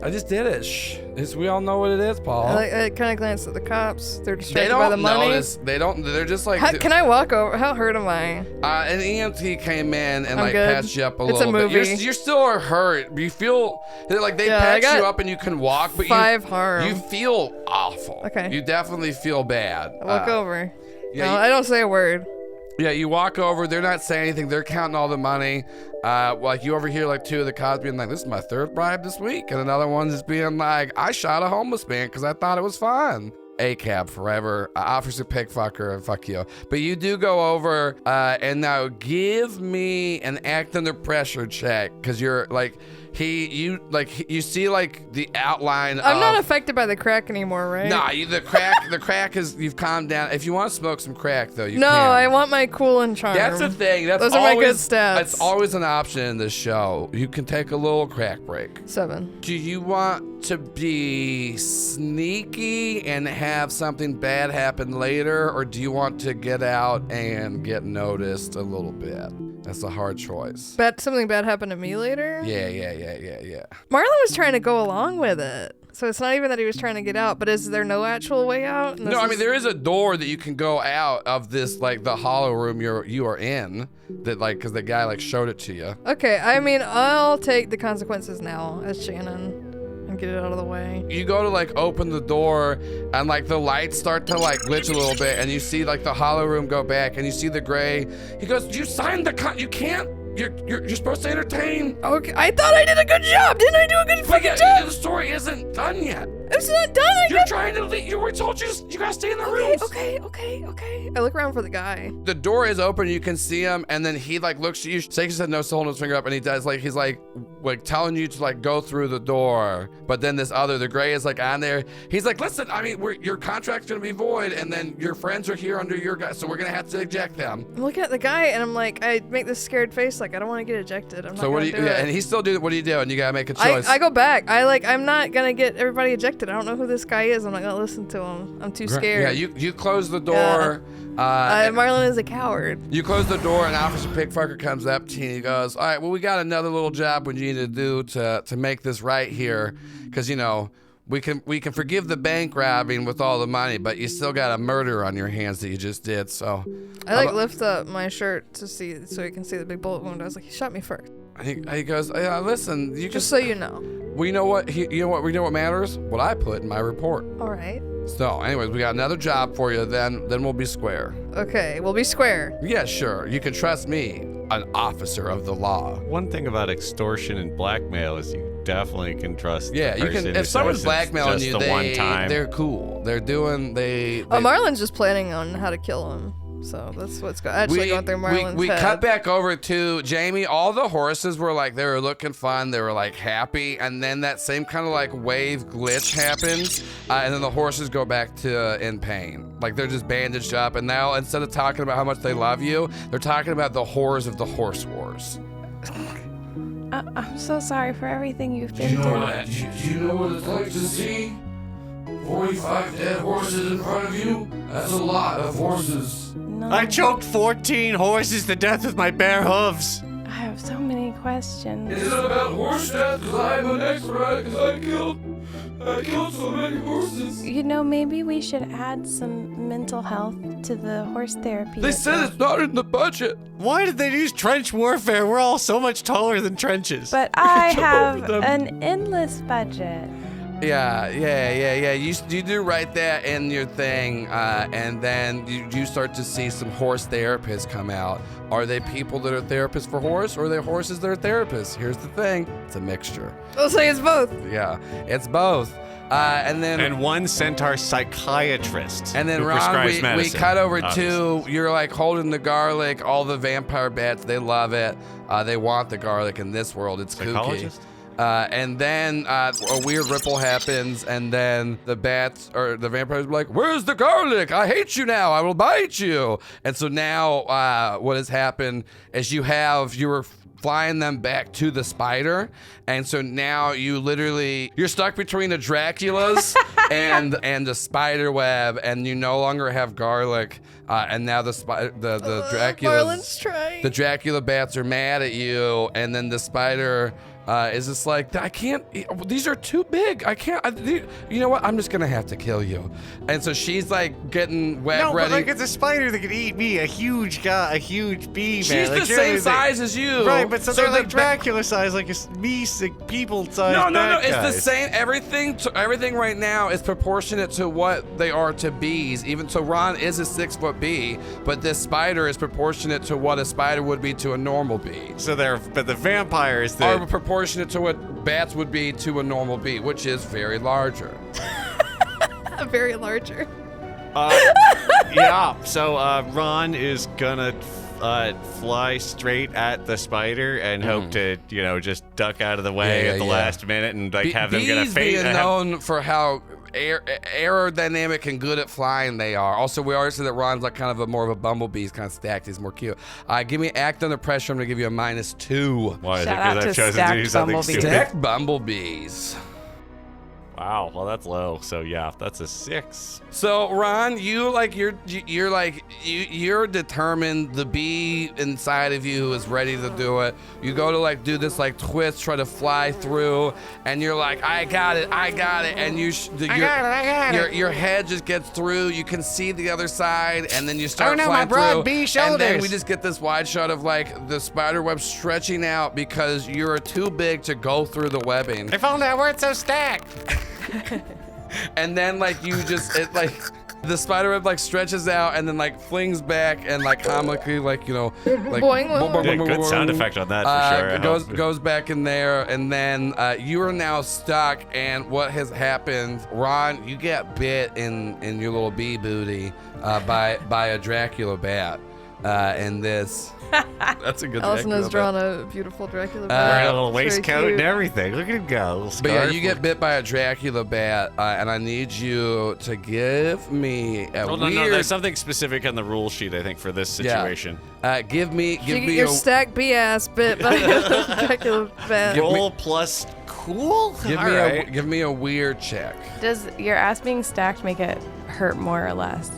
I just did it. Shh. We all know what it is, Paul. I kind of glanced at the cops. They're They distracted by the don't money. notice. They're just like. Can I walk over? How hurt am I? An EMT came in and I'm like good. patched you up a It's a little bit. movie. You're still hurt. You feel like they Yeah, I patch got you up and you can walk, but 5 harm. you feel awful. Okay. You definitely feel bad. I walk over. yeah, No, you- I don't say a word. Yeah, you walk over. They're not saying anything. They're counting all the money. Like you overhear like 2 of the cops being like, "This is my 3rd bribe this week," and another one's just being like, "I shot a homeless man because I thought it was fun." ACAB forever, Officer Pigfucker, and fuck you. But you do go over, and now give me an act under pressure check, because you're like, you see like the outline. I'm not of, affected by the crack anymore, right? Nah, the crack is, you've calmed down. If you want to smoke some crack though, you No, can. I want my cool and charm. That's the thing. That's Those are my always, good stats. It's always an option in this show. You can take a little crack break. 7. Do you want to be sneaky and have something bad happen later, or do you want to get out and get noticed a little bit? That's a hard choice. Something bad happened to me later? Yeah. Marlon was trying to go along with it. So it's not even that he was trying to get out, but is there no actual way out? No, I mean, there is a door that you can go out of this, like the hollow room you are in, that like, because the guy like showed it to you. Okay, I mean, I'll take the consequences now as Shannon. I'm and get it out of the way. You go to like open the door and like the lights start to like glitch a little bit and you see like the hollow room go back and you see the gray. He goes, you signed the you can't. You're supposed to entertain. Okay, I thought I did a good job. Didn't I do a good fucking job? The story isn't done yet. It's not done. You're trying to leave. You were told you gotta stay in the rooms. Okay. I look around for the guy. The door is open. You can see him, and then he like looks at you, shakes his head, no, still holding his finger up, and he does like he's like telling you to like go through the door. But then the gray is like on there. He's like, listen, I mean, your contract's gonna be void, and then your friends are here under your guy, so we're gonna have to eject them. I'm looking at the guy, and I'm like, I make this scared face, like I don't want to get ejected. I'm not gonna do it. And he still do. What do you do? And you gotta make a choice. I go back. I'm not gonna get everybody ejected. I don't know who this guy is. I'm not gonna listen to him. I'm too scared. Yeah, you close the door. Marlon is a coward. You close the door and Officer Pickfucker comes up to you and he goes, all right, well, we got another little job we need to do to make this right here. Because, you know, we can forgive the bank robbing with all the money, but you still got a murder on your hands that you just did, so. I lift up my shirt to see, so you can see the big bullet wound. I was like, he shot me first. He goes, listen, you just so you know. We know what matters? What I put in my report. All right. So, anyways, we got another job for you. Then we'll be square. Okay, we'll be square. Yeah, sure. You can trust me, an officer of the law. One thing about extortion and blackmail is you definitely can trust. Yeah, you can. If someone's blackmailing you, they're cool. Marlon's just planning on how to kill him. So that's what's actually going through Marlon's head. We cut back over to Jamie. All the horses were like, they were looking fun. They were like happy. And then that same kind of like wave glitch happens. And then the horses go back to in pain. Like they're just bandaged up. And now instead of talking about how much they love you, they're talking about the horrors of the horse wars. I'm so sorry for everything you've been through. Do you know what it's like to see 45 dead horses in front of you? That's a lot of horses. No. I choked 14 horses to death with my bare hooves. I have so many questions. Is it about horse death? Because I'm an expert, because I killed so many horses. You know, maybe we should add some mental health to the horse therapy. They said it's not in the budget. Why did they use trench warfare? We're all so much taller than trenches. But I have an endless budget. Yeah. You do write that in your thing, and then you start to see some horse therapists come out. Are they people that are therapists for horse, or are they horses that are therapists? Here's the thing: it's a mixture. I'll say it's both. Yeah, it's both. And one centaur psychiatrist. And then who Ron, prescribes we medicine, cut over obviously. to you're like holding the garlic. All the vampire bats, they love it. They want the garlic in this world. It's kooky. And then a weird ripple happens, and then the bats or the vampires are like, "Where's the garlic? I hate you now. I will bite you." And so now, what has happened is you were flying them back to the spider, and so now you're stuck between the Draculas and the spider web, and you no longer have garlic. And now the Dracula bats are mad at you, and then the spider is just like, I can't. These are too big. I can't. You know what? I'm just gonna have to kill you. And so she's like getting ready. But like it's a spider that could eat me, a huge bee. She's man. Like, the same size as you. Right, but so they're like Dracula size, like people size. No. It's the same. Everything right now is proportionate to what they are to bees. Even so, Ron is a 6-foot bee, but this spider is proportionate to what a spider would be to a normal bee. But the vampires are proportionate to what bats would be to a normal bee, which is very larger. Very larger. Yeah. So Ron is gonna fly straight at the spider and hope to, just duck out of the way at the last minute and have them get a fate. Bees being known for how aerodynamic and good at flying they are. Also, we already said that Ron's like kind of more of a bumblebee. He's kind of stacked. He's more cute. Give me act under pressure. I'm gonna give you a -2. Why is it? Shout out Because to I've chosen to do stacked something bumblebees. stupid. Stacked bumblebees. Wow, well that's low. So yeah, that's a 6. So Ron, you're determined. The bee inside of you is ready to do it. You go to like do this like twist, try to fly through, and you're like, I got it, and your head just gets through. You can see the other side, and then you start flying my broad through. bee shoulders. And then we just get this wide shot of like the spider web stretching out because you're too big to go through the webbing. If only I weren't so stacked. And then like the spider web like stretches out and then like flings back and like comically like Boing. Yeah, good sound effect on that for sure. goes back in there, and then you are now stuck. And what has happened, Ron? You get bit in your little bee booty by a Dracula bat. And this that's a good. Allison has drawn a beautiful Dracula bat. Wearing a little It's very waistcoat cute. and everything. Look at him go. But yeah, you get bit by a Dracula bat, and I need you to give me a Oh, weird. no, there's something specific on the rule sheet, I think, for this situation. Give me Your stacked bee ass bit by a Dracula bat. Roll plus cool? give me a weird check. Does your ass being stacked make it hurt more or less?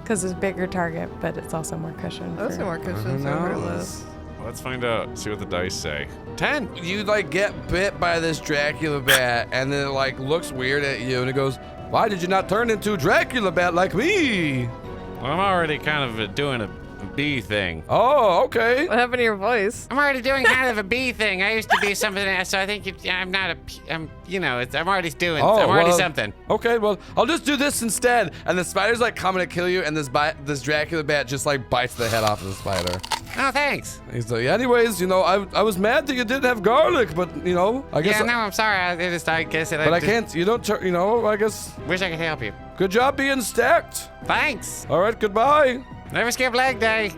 Because it's a bigger target, but it's also more cushion. That's more cushion, so hurt less. Let's find out. See what the dice say. 10. You like get bit by this Dracula bat, and then it like looks weird at you, and it goes, "Why did you not turn into a Dracula bat like me?" Well, I'm already kind of doing a bee thing. Oh, okay. What happened to your voice? I'm already doing kind of a bee thing. I used to be something else, so I think I'm not I'm already doing. Oh, I'm already well, something. Okay, well, I'll just do this instead. And the spider's like coming to kill you, and this Dracula bat just like bites the head off of the spider. Oh, thanks. He's like, anyways, I was mad that you didn't have garlic, but I guess. Yeah, no, I'm sorry. I guess it. But I can't. You don't. I guess. Wish I could help you. Good job being stacked. Thanks. All right, goodbye. Never skip leg day.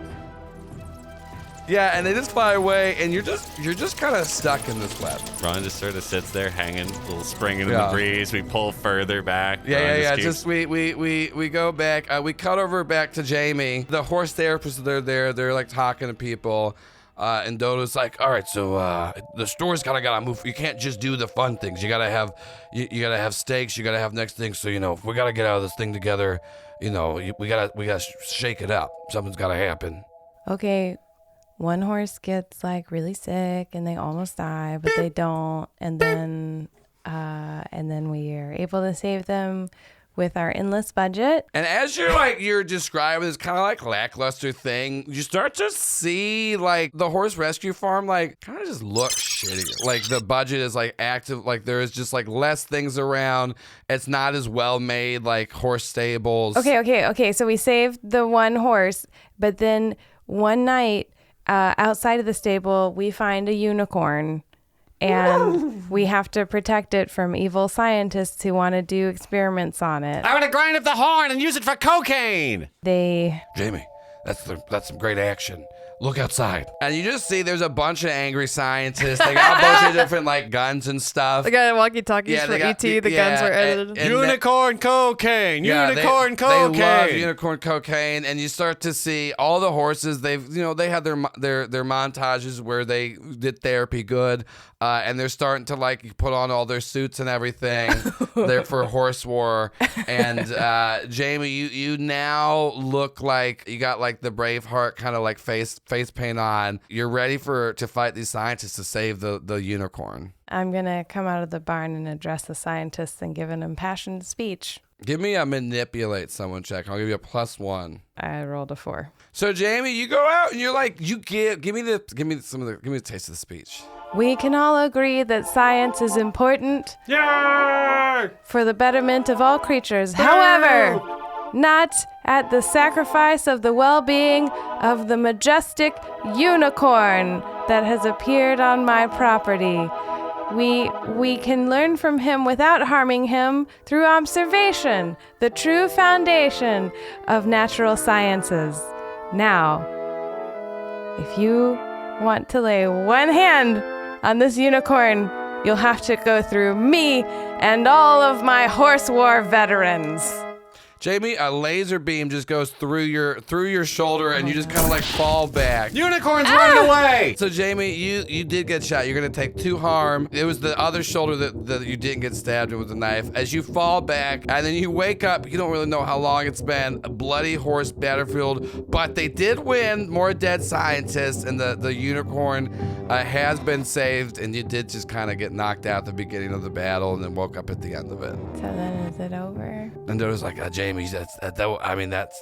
Yeah, and they just fly away, and you're just kind of stuck in this web. Ron just sort of sits there hanging, a little springing in Yeah. the breeze. We pull further back. Yeah. Ron Just we go back. We cut over back to Jamie. The horse therapists, they're there. They're like talking to people. And Dodo's like, all right, so the store's kind of gotta move. You can't just do the fun things. You gotta have you gotta have stakes. You gotta have next things. So if we gotta get out of this thing together, we gotta shake it up. Something's gotta happen. Okay, one horse gets like really sick and they almost die, but they don't. And then we are able to save them with our endless budget. And as you're describing this kind of like lackluster thing, you start to see like the horse rescue farm like kind of just look shittier. Like the budget is like active, like there is just like less things around. It's not as well made like horse stables. Okay. So we saved the one horse, but then one night outside of the stable, we find a unicorn. And we have to protect it from evil scientists who want to do experiments on it. I want to grind up the horn and use it for cocaine. Jamie, that's some great action. Look outside. And you just see there's a bunch of angry scientists. They got a bunch of different like guns and stuff. They got walkie-talkies for E.T. The guns were edited. and Unicorn cocaine. Unicorn they cocaine. love unicorn cocaine, and you start to see all the horses. They had their montages where they did therapy good, and they're starting to like put on all their suits and everything. They're for horse war. And Jamie, you now look like you got like the Braveheart kind of like face paint on. You're ready to fight these scientists to save the unicorn. I'm going to come out of the barn and address the scientists and give an impassioned speech. Give me a manipulate someone check. I'll give you a +1. I rolled a 4. So Jamie, you go out and you're like, give me the taste of the speech. We can all agree that science is important for the betterment of all creatures. However, not at the sacrifice of the well-being of the majestic unicorn that has appeared on my property. We can learn from him without harming him through observation, the true foundation of natural sciences. Now, if you want to lay one hand on this unicorn, you'll have to go through me and all of my horse war veterans. Jamie, a laser beam just goes through your shoulder, and you just kind of like fall back. Unicorn's running away! So Jamie, you did get shot. You're gonna take 2 harm. It was the other shoulder that you didn't get stabbed in with the knife. As you fall back, and then you wake up, you don't really know how long it's been. A bloody horse battlefield, but they did win. More dead scientists, and the unicorn has been saved. And you did just kind of get knocked out at the beginning of the battle, and then woke up at the end of it. So then is it over? And there was like, Jamie, that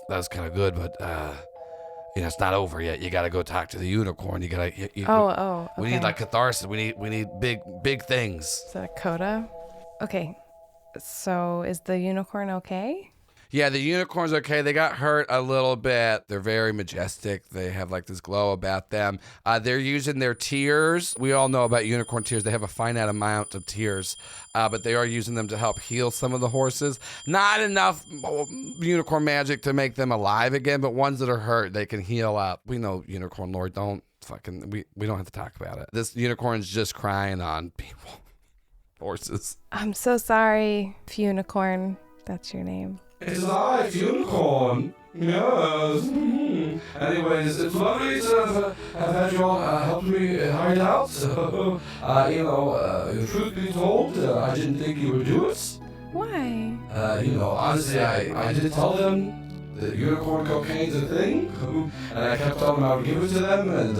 was kind of good, but it's not over yet. You gotta go talk to the unicorn. You gotta. Okay. We need like catharsis. We need big things. Is that a coda? Okay. So is the unicorn okay? Yeah, the unicorn's okay. They got hurt a little bit. They're very majestic. They have like this glow about them. They're using their tears. We all know about unicorn tears. They have a finite amount of tears, but they are using them to help heal some of the horses. Not enough unicorn magic to make them alive again, but ones that are hurt, they can heal up. We know Unicorn Lord. We don't have to talk about it. This unicorn's just crying on people. Horses. I'm so sorry, Unicorn. That's your name. It's I, Unicorn. Yes. Anyways, it's lovely to have had you all help me hide out. So, truth be told, I didn't think you would do it. Why? Honestly, I did tell them that unicorn cocaine's a thing, and I kept telling them I would give it to them, and,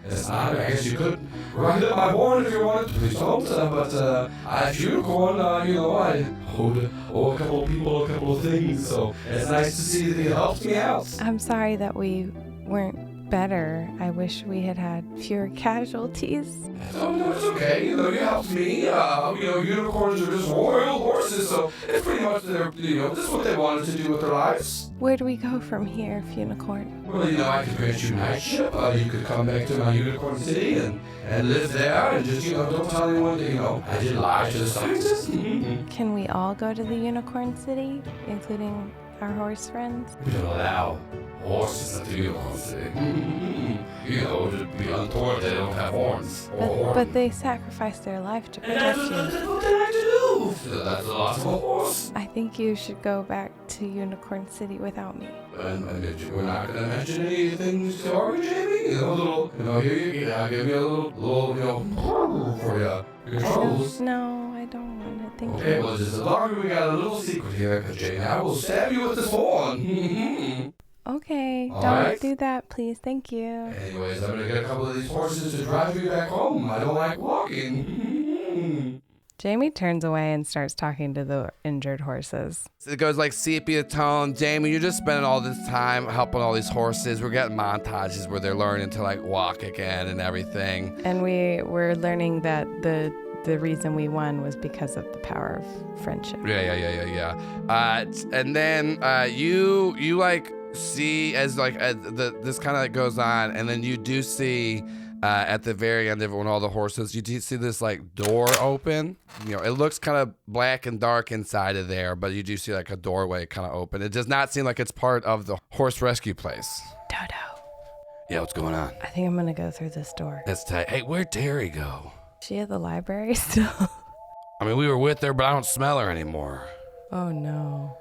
it's not. I guess you could write up my warrant if you wanted to, please don't, but as unicorn, I owe a couple of people a couple of things, so it's nice to see that he helped me out. I'm sorry that we weren't better. I wish we had fewer casualties. Oh, no, it's okay. You helped me. Unicorns are just royal horses, so it's pretty much this is what they wanted to do with their lives. Where do we go from here, Unicorn? Well, I could grant you knightship. You could come back to my unicorn city and live there and just, don't tell anyone that, I did lie to the scientists. Can we all go to the unicorn city, including our horse friends? We don't allow horses at the unicorn city. It would be untoward they don't have horns. But they sacrificed their life to protect you. That's what they like to do. So that's the loss of a horse. I think you should go back to Unicorn City without me. And we're not going to mention anything to Jamie. Here you go. Give me a little, for your troubles. No, I don't want it. Thank you. Okay, well, just as long as we got a little secret here, because Jamie, I will stab you with this horn. Okay, All don't right. do that, please. Thank you. Anyways, I'm going to get a couple of these horses to drive me back home. I don't like walking. Jamie turns away and starts talking to the injured horses. It goes like sepia tone. Jamie, you're just spending all this time helping all these horses. We're getting montages where they're learning to like walk again and everything. And we're learning that the reason we won was because of the power of friendship. Yeah. And then you like see as like this kind of goes on, and then you do see at the very end of it when all the horses, you do see this like door open. It looks kind of black and dark inside of there, but you do see like a doorway kind of open. It does not seem like it's part of the horse rescue place. Dodo. Yeah, what's going on? I think I'm gonna go through this door. That's tight. Hey, where'd Terry go? Is she at the library still? I mean, we were with her, but I don't smell her anymore. Oh no.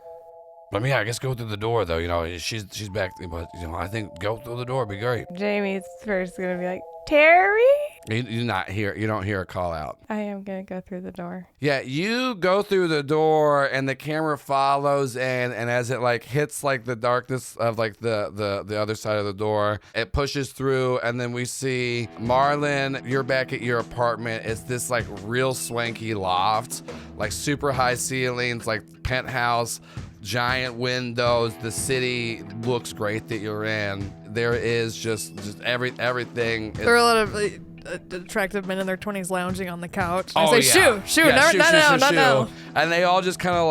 I mean, yeah, I guess go through the door though. She's back, but I think go through the door would be great. Jamie's first gonna be like, Terry? You don't hear a call out. I am gonna go through the door. Yeah, you go through the door and the camera follows and as it like hits like the darkness of like the other side of the door, it pushes through, and then we see Marlon, you're back at your apartment. It's this like real swanky loft, like super high ceilings, like penthouse, giant windows. The city looks great that you're in. There is just everything. There are a lot of attractive men in their 20s lounging on the couch. Oh, I say, yeah. shoo, Yeah, not now. And they all just kind of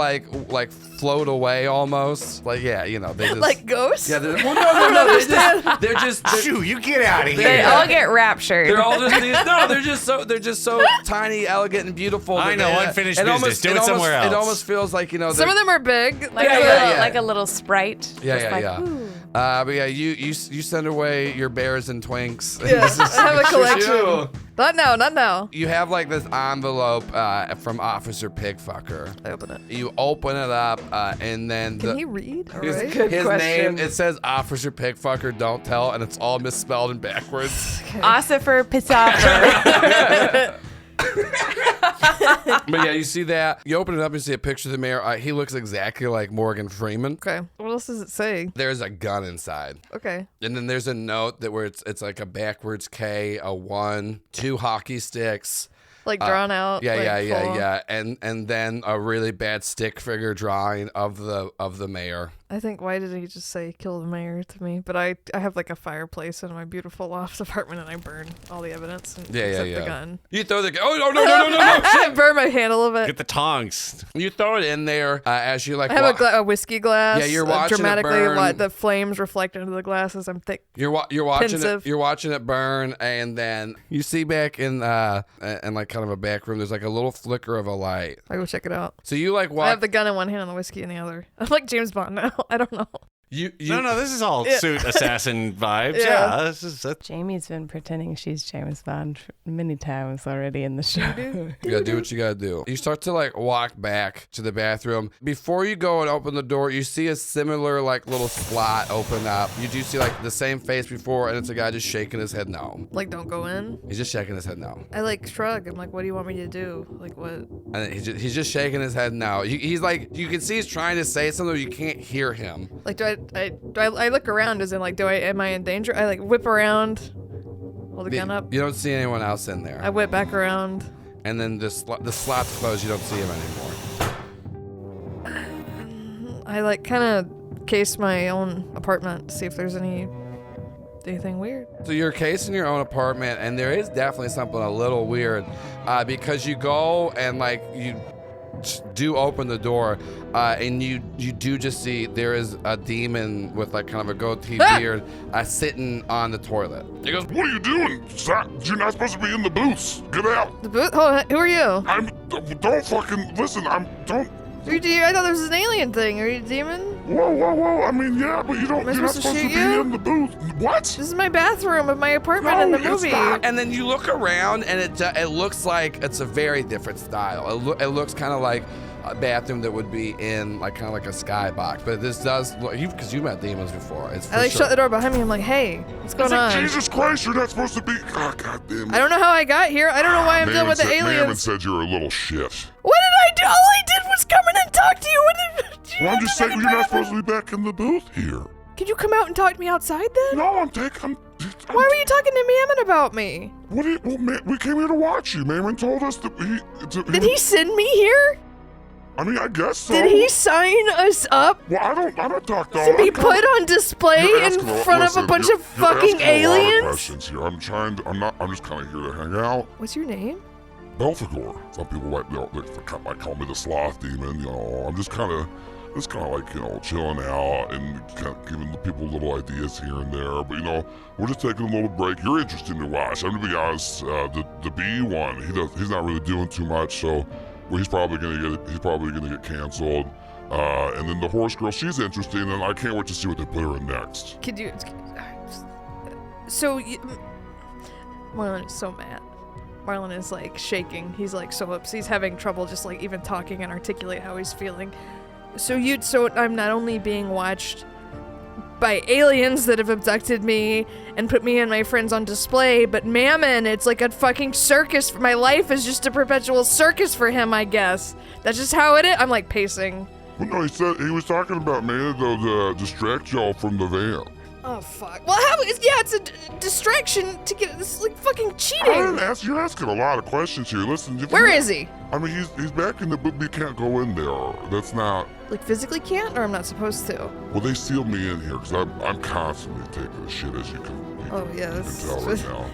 like float away almost. Like, yeah, they just Like ghosts? Yeah, no. They're just Shoo, you get out of here. They all get raptured. they're all just they're just so tiny, elegant, and beautiful. I know, unfinished business. Do it somewhere else. It almost feels like Some of them are big. like Yeah. a little sprite. Yeah. Ooh. But yeah, you send away your bears and twinks. Yeah, I have a collection. Not now, not now. You have like this envelope from Officer Pigfucker. I open it. You open it up, and then Can he read? All his, right. his name, it says Officer Pigfucker, don't tell, and it's all misspelled and backwards. Ossifer Pisoffer. But yeah, you see that. You open it up and see a picture of the mayor. He looks exactly like Morgan Freeman. Okay. What else does it say? There's a gun inside. Okay. And then there's a note that where it's like a backwards K, a 1, 2 hockey sticks. Like drawn out. Yeah, like full. yeah. And then a really bad stick figure drawing of the mayor. I think, why did he just say kill the mayor to me? But I have like a fireplace in my beautiful loft apartment and I burn all the evidence except the gun. You throw the gun. Oh, no. I burn my handle of it. Get the tongs. You throw it in there as you like. I have a whiskey glass. Yeah, you're watching it dramatically burn. the flames reflect into the glass as I'm thick. You're watching pensive. it. You're watching it burn, and then you see back in like kind of a back room. There's like a little flicker of a light. I go check it out. So you like walk. I have the gun in one hand and the whiskey in the other. I'm like James Bond now. I don't know. No, this is all suit assassin vibes. Yeah. This is Jamie's been pretending she's James Bond many times already in the show. You gotta do what you gotta do. You start to like walk back to the bathroom. Before you go and open the door, you see a similar like little slot open up. You do see like the same face before, and it's a guy just shaking his head no. Like, don't go in. He's just shaking his head no. I like shrug. I'm like, what do you want me to do? Like, what? And he's just shaking his head no. He's like, you can see he's trying to say something, but you can't hear him. Like, do I look around as in like, am I in danger? I like whip around, hold the gun up. You don't see anyone else in there. I whip back around. And then the slot's closed. You don't see him anymore. I like kind of case my own apartment to see if there's anything weird. So you're casing your own apartment, and there is definitely something a little weird because you go and like you do open the door and you do just see there is a demon with like kind of a goatee beard sitting on the toilet. He goes, what are you doing? You're not supposed to be in the booths. Get out. The booth? Who are you? Don't fucking, listen, don't. I thought this was an alien thing. Are you a demon? Whoa. I mean, yeah, but you're not supposed to shoot be you? in the booth. What? This is my bathroom of my apartment in the No, it's movie. not. And then you look around, and it looks like it's a very different style. It looks kind of like a bathroom that would be in like kind of like a skybox, but this does look, because you've met demons before. It's for I like sure. shut the door behind me. I'm like, hey, what's going on? Jesus Christ, you're not supposed to be. Oh, God damn it. I don't know how I got here. I don't know why I'm dealing with the Mammon aliens. said you're a little shit. What did I do? All I did was come in and talk to you. Well, I'm just saying you're not supposed to be back in the booth here. Could you come out and talk to me outside then? No, Why were you talking to Mammon about me? We came here to watch you. Mammon told us that Did he send me here? I mean, I guess so. Did he sign us up Well, I don't talk to be put on display in front of a bunch of fucking aliens? Questions here. I'm just kind of here to hang out. What's your name? Belphegor. Some people might call me the sloth demon. You know, I'm just kind of like, you know, chilling out and kind of giving the people little ideas here and there. But, you know, we're just taking a little break. You're interesting to watch. I'm gonna be honest. The B one, he's not really doing too much. So, well, he's probably gonna get canceled. And then the horse girl, she's interesting, and I can't wait to see what they put her in next. Could you? So, Marlon is so mad. Marlon is like shaking. He's like so upset. He's having trouble just like even talking and articulate how he's feeling. So I'm not only being watched by aliens that have abducted me and put me and my friends on display, but Mammon, it's like a fucking circus. My life is just a perpetual circus for him, I guess. That's just how it is. I'm like pacing. Well, no, he was talking about me to distract y'all from the van. Oh fuck. Well, it's a distraction to get this, like fucking cheating. You're asking a lot of questions here. Listen, Where is he? I mean, he's back in the booth. You can't go in there. That's not. Like physically can't, or I'm not supposed to? Well, they sealed me in here because I'm constantly taking the shit, as you can. Oh yeah, you can tell right now.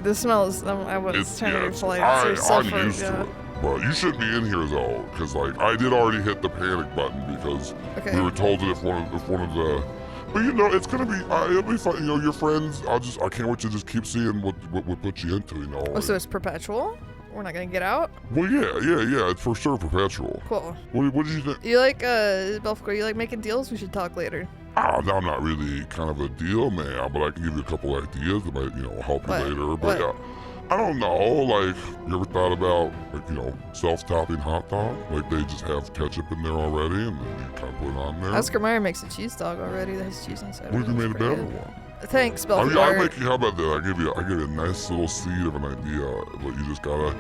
The smell is. I was trying to be polite. I'm sulfur, used to it. But you shouldn't be in here though, because like I did already hit the panic button because we were told that if one of the. But you know, it's gonna be, it'll be fun. You know, your friends. I can't wait to just keep seeing what we put you into. You know. Oh, so it's perpetual? We're not gonna get out? Well, yeah. It's for sure perpetual. Cool. What did you think? You like Belfegor? You like making deals? We should talk later. I'm not really kind of a deal man, but I can give you a couple ideas that might, you know, help you later. But yeah. I don't know, like, you ever thought about, like, self-topping hot dog? Like, they just have ketchup in there already, and then you kind of put it on there. Oscar Maier makes a cheese dog already that has cheese inside. What if you made a It's pretty better good. one? Thanks, How Belfort. about that? I give you a nice little seed of an idea, but you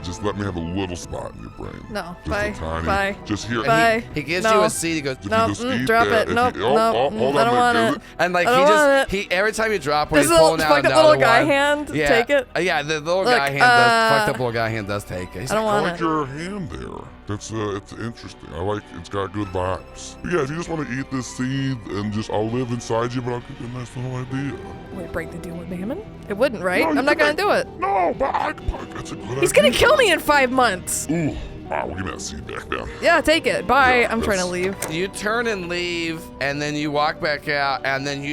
just let me have a little spot in your brain. No, Just bye. a tiny, Bye. just here. Bye. He gives No. you a seed. He goes, If you No, just eat drop that, it. Nope, hold nope, I don't want it. and like I don't want he every time you drop one, This he's pulling little out fucking another little guy one. hand, Yeah. take it. Yeah, the little Look, guy hand does. Fucked up little guy hand does take it. He's I don't I want like it. your hand there. It's interesting. I like it's got good vibes. But yeah, if you just want to eat this seed and I'll live inside you, but I'll give you a nice little idea. Would it break the deal with Mammon? It wouldn't, right? No, I'm not gonna do it. No, but that's a good idea. He's gonna kill me in 5 months. Ooh, wow, we'll give me that seed back then. Yeah, take it. Bye. Yeah, I'm trying to that's- leave. You turn and leave, and then you walk back out, and then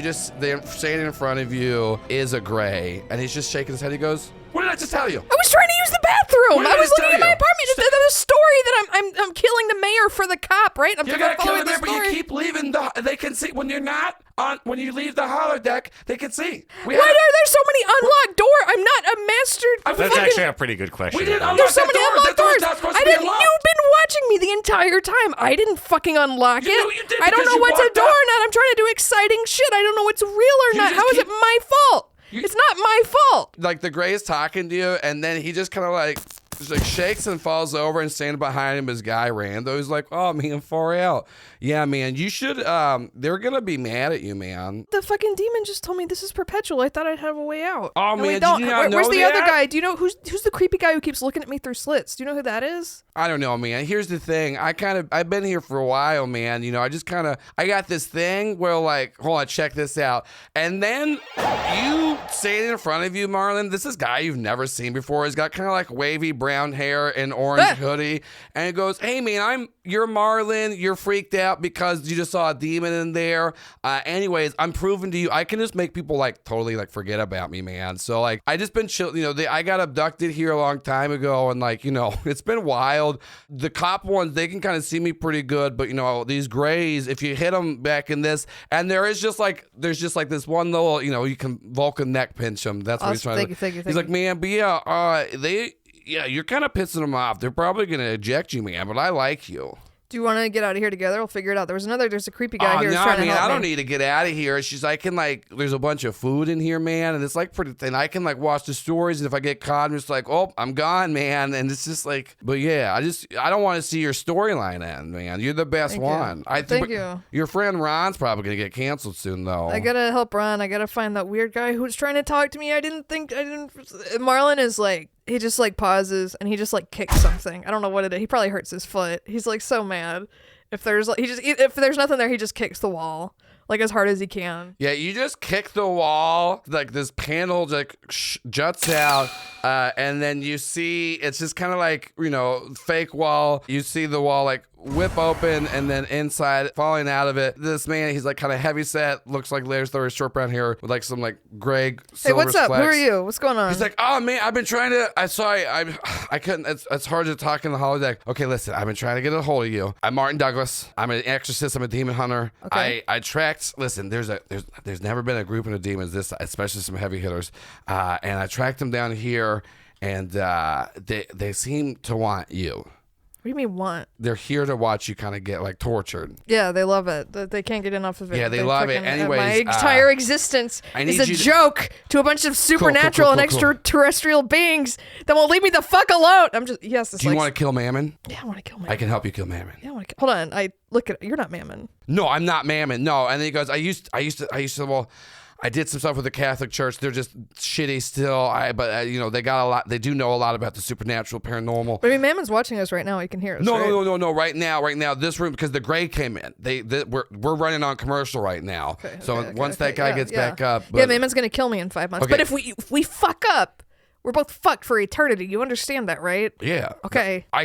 they're standing in front of you is a gray, and he's just shaking his head. He goes, "What did I just tell you?" I was trying to use the bathroom. What did I I was just looking tell at my you? apartment. The story that I'm killing the mayor for the cop, right? I'm You trying gotta to kill follow him the there, but you story. keep leaving. They can see when you're not on. When you leave the holler deck, they can see. Why are there so many unlocked doors? I'm not a master. That's fucking- actually a pretty good question. We didn't unlock There's so that many door. unlocked That door's doors. not supposed I to be didn't. unlocked. You've been watching me the entire time. I didn't fucking unlock You it. know you did I don't because know you what's a walked door up. or not. I'm trying to do exciting shit. I don't know what's real or You not. just How is it keep- my fault? It's not my fault. Like the gray is talking to you, and then he just kind of like shakes and falls over, and standing behind him is Guy Rando. He's like, "Oh man, far out. Yeah, man, you should. They're gonna be mad at you, man." The fucking demon just told me this is perpetual. I thought I'd have a way out. Oh, And we man, don't. did you not Where's know the other that? guy? Do you know who's the creepy guy who keeps looking at me through slits? Do you know who that is? I don't know, man. Here's the thing. I've been here for a while, man. I got this thing where like, hold on, check this out. And then you standing in front of you, Marlon, this is a guy you've never seen before. He's got kind of like wavy brown hair and orange hoodie. And he goes, "Hey, man, you're Marlon. You're freaked out because you just saw a demon in there. Anyways, I'm proving to you, I can just make people like totally like forget about me, man. So like, I just been chill. I got abducted here a long time ago, and like, it's been wild. The cop ones, they can kind of see me pretty good, but these grays, if you hit them back in this, and there's just like this one little, you can Vulcan neck pinch them. That's what he's Awesome. trying to. Thank you. He's like, man, but yeah, you're kind of pissing them off. They're probably gonna eject you, man, but I like you. Do you want to get out of here together? We'll figure it out. There's a creepy guy here who's no, trying to help I don't me. need to get out of here. She's, there's a bunch of food in here, man, and it's like pretty thin. I can like watch the stories, and if I get caught, I'm just like, oh, I'm gone, man. And it's just like, but yeah, I don't want to see your storyline end, man. You're the best Thank you. one. Thank you. Your friend Ron's probably gonna get canceled soon, though. I gotta help Ron. I gotta find that weird guy who's trying to talk to me. Marlon is like, he just like pauses and he just like kicks something. I don't know what it is. He probably hurts his foot. He's like so mad. If there's nothing there, he just kicks the wall like as hard as he can. Yeah, you just kick the wall, like this panel like juts out, and then you see it's just kind of like fake wall. You see the wall like whip open, and then inside falling out of it, this man, he's like kind of heavy set, looks like Larry Thor, short brown hair with like some like gray. Hey, what's up? Who are you? What's going on? He's like, oh man, I've been trying to. I couldn't. It's hard to talk in the holodeck. Okay, listen, I've been trying to get a hold of you. I'm Martin Douglas. I'm an exorcist. I'm a demon hunter. Okay. I tracked. Listen, there's never been a grouping of demons this, especially some heavy hitters. And I tracked them down here, and they seem to want you. What do you mean want? They're here to watch you kind of get like tortured. Yeah, they love it. They can't get enough of it. Yeah, they love it. freaking- Anyways, my entire existence is a joke to a bunch of supernatural and extraterrestrial beings that won't leave me the fuck alone. I'm just Do you want to kill Mammon? Yeah, I want to kill Mammon. I can help you kill Mammon. Yeah, I want to. Hold on. You're not Mammon. No, I'm not Mammon. No, and then he goes, I used to. Well, I did some stuff with the Catholic Church. They're just shitty still. But they got a lot. They do know a lot about the supernatural, paranormal. But I mean, Mammon's watching us right now. He can hear us. No, right? no. Right now, this room, because the gray came in. We're running on commercial right now. Okay, once that guy gets back up, yeah, Mammon's gonna kill me in 5 months. Okay. But if we fuck up, we're both fucked for eternity. You understand that, right? yeah. Okay. I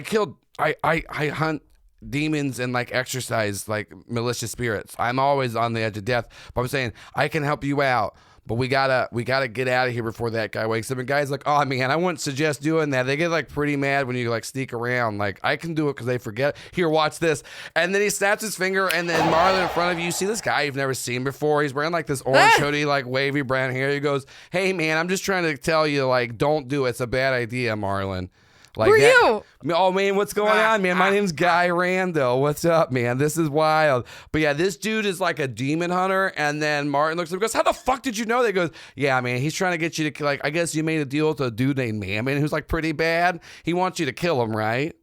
hunt demons and like exorcise like malicious spirits. I'm always on the edge of death, but I'm saying I can help you out. But we gotta get out of here before that guy wakes up. And guys like, oh man, I wouldn't suggest doing that. They get like pretty mad when you like sneak around. Like I can do it because they forget. Here, watch this. And then he snaps his finger, and then Marlon in front of you see this guy you've never seen before. He's wearing like this orange hoodie, like wavy brown hair. He goes, hey man, I'm just trying to tell you, like, don't do it. It's a bad idea, Marlon. Like Who are you? Oh man, what's going on, man? My name's Guy Rando. What's up, man? This is wild. But yeah, this dude is like a demon hunter. And then Martin looks at him and goes, how the fuck did you know that? He goes, yeah, man, he's trying to get you to, like, I guess you made a deal with a dude named Mammon who's like pretty bad. He wants you to kill him, right?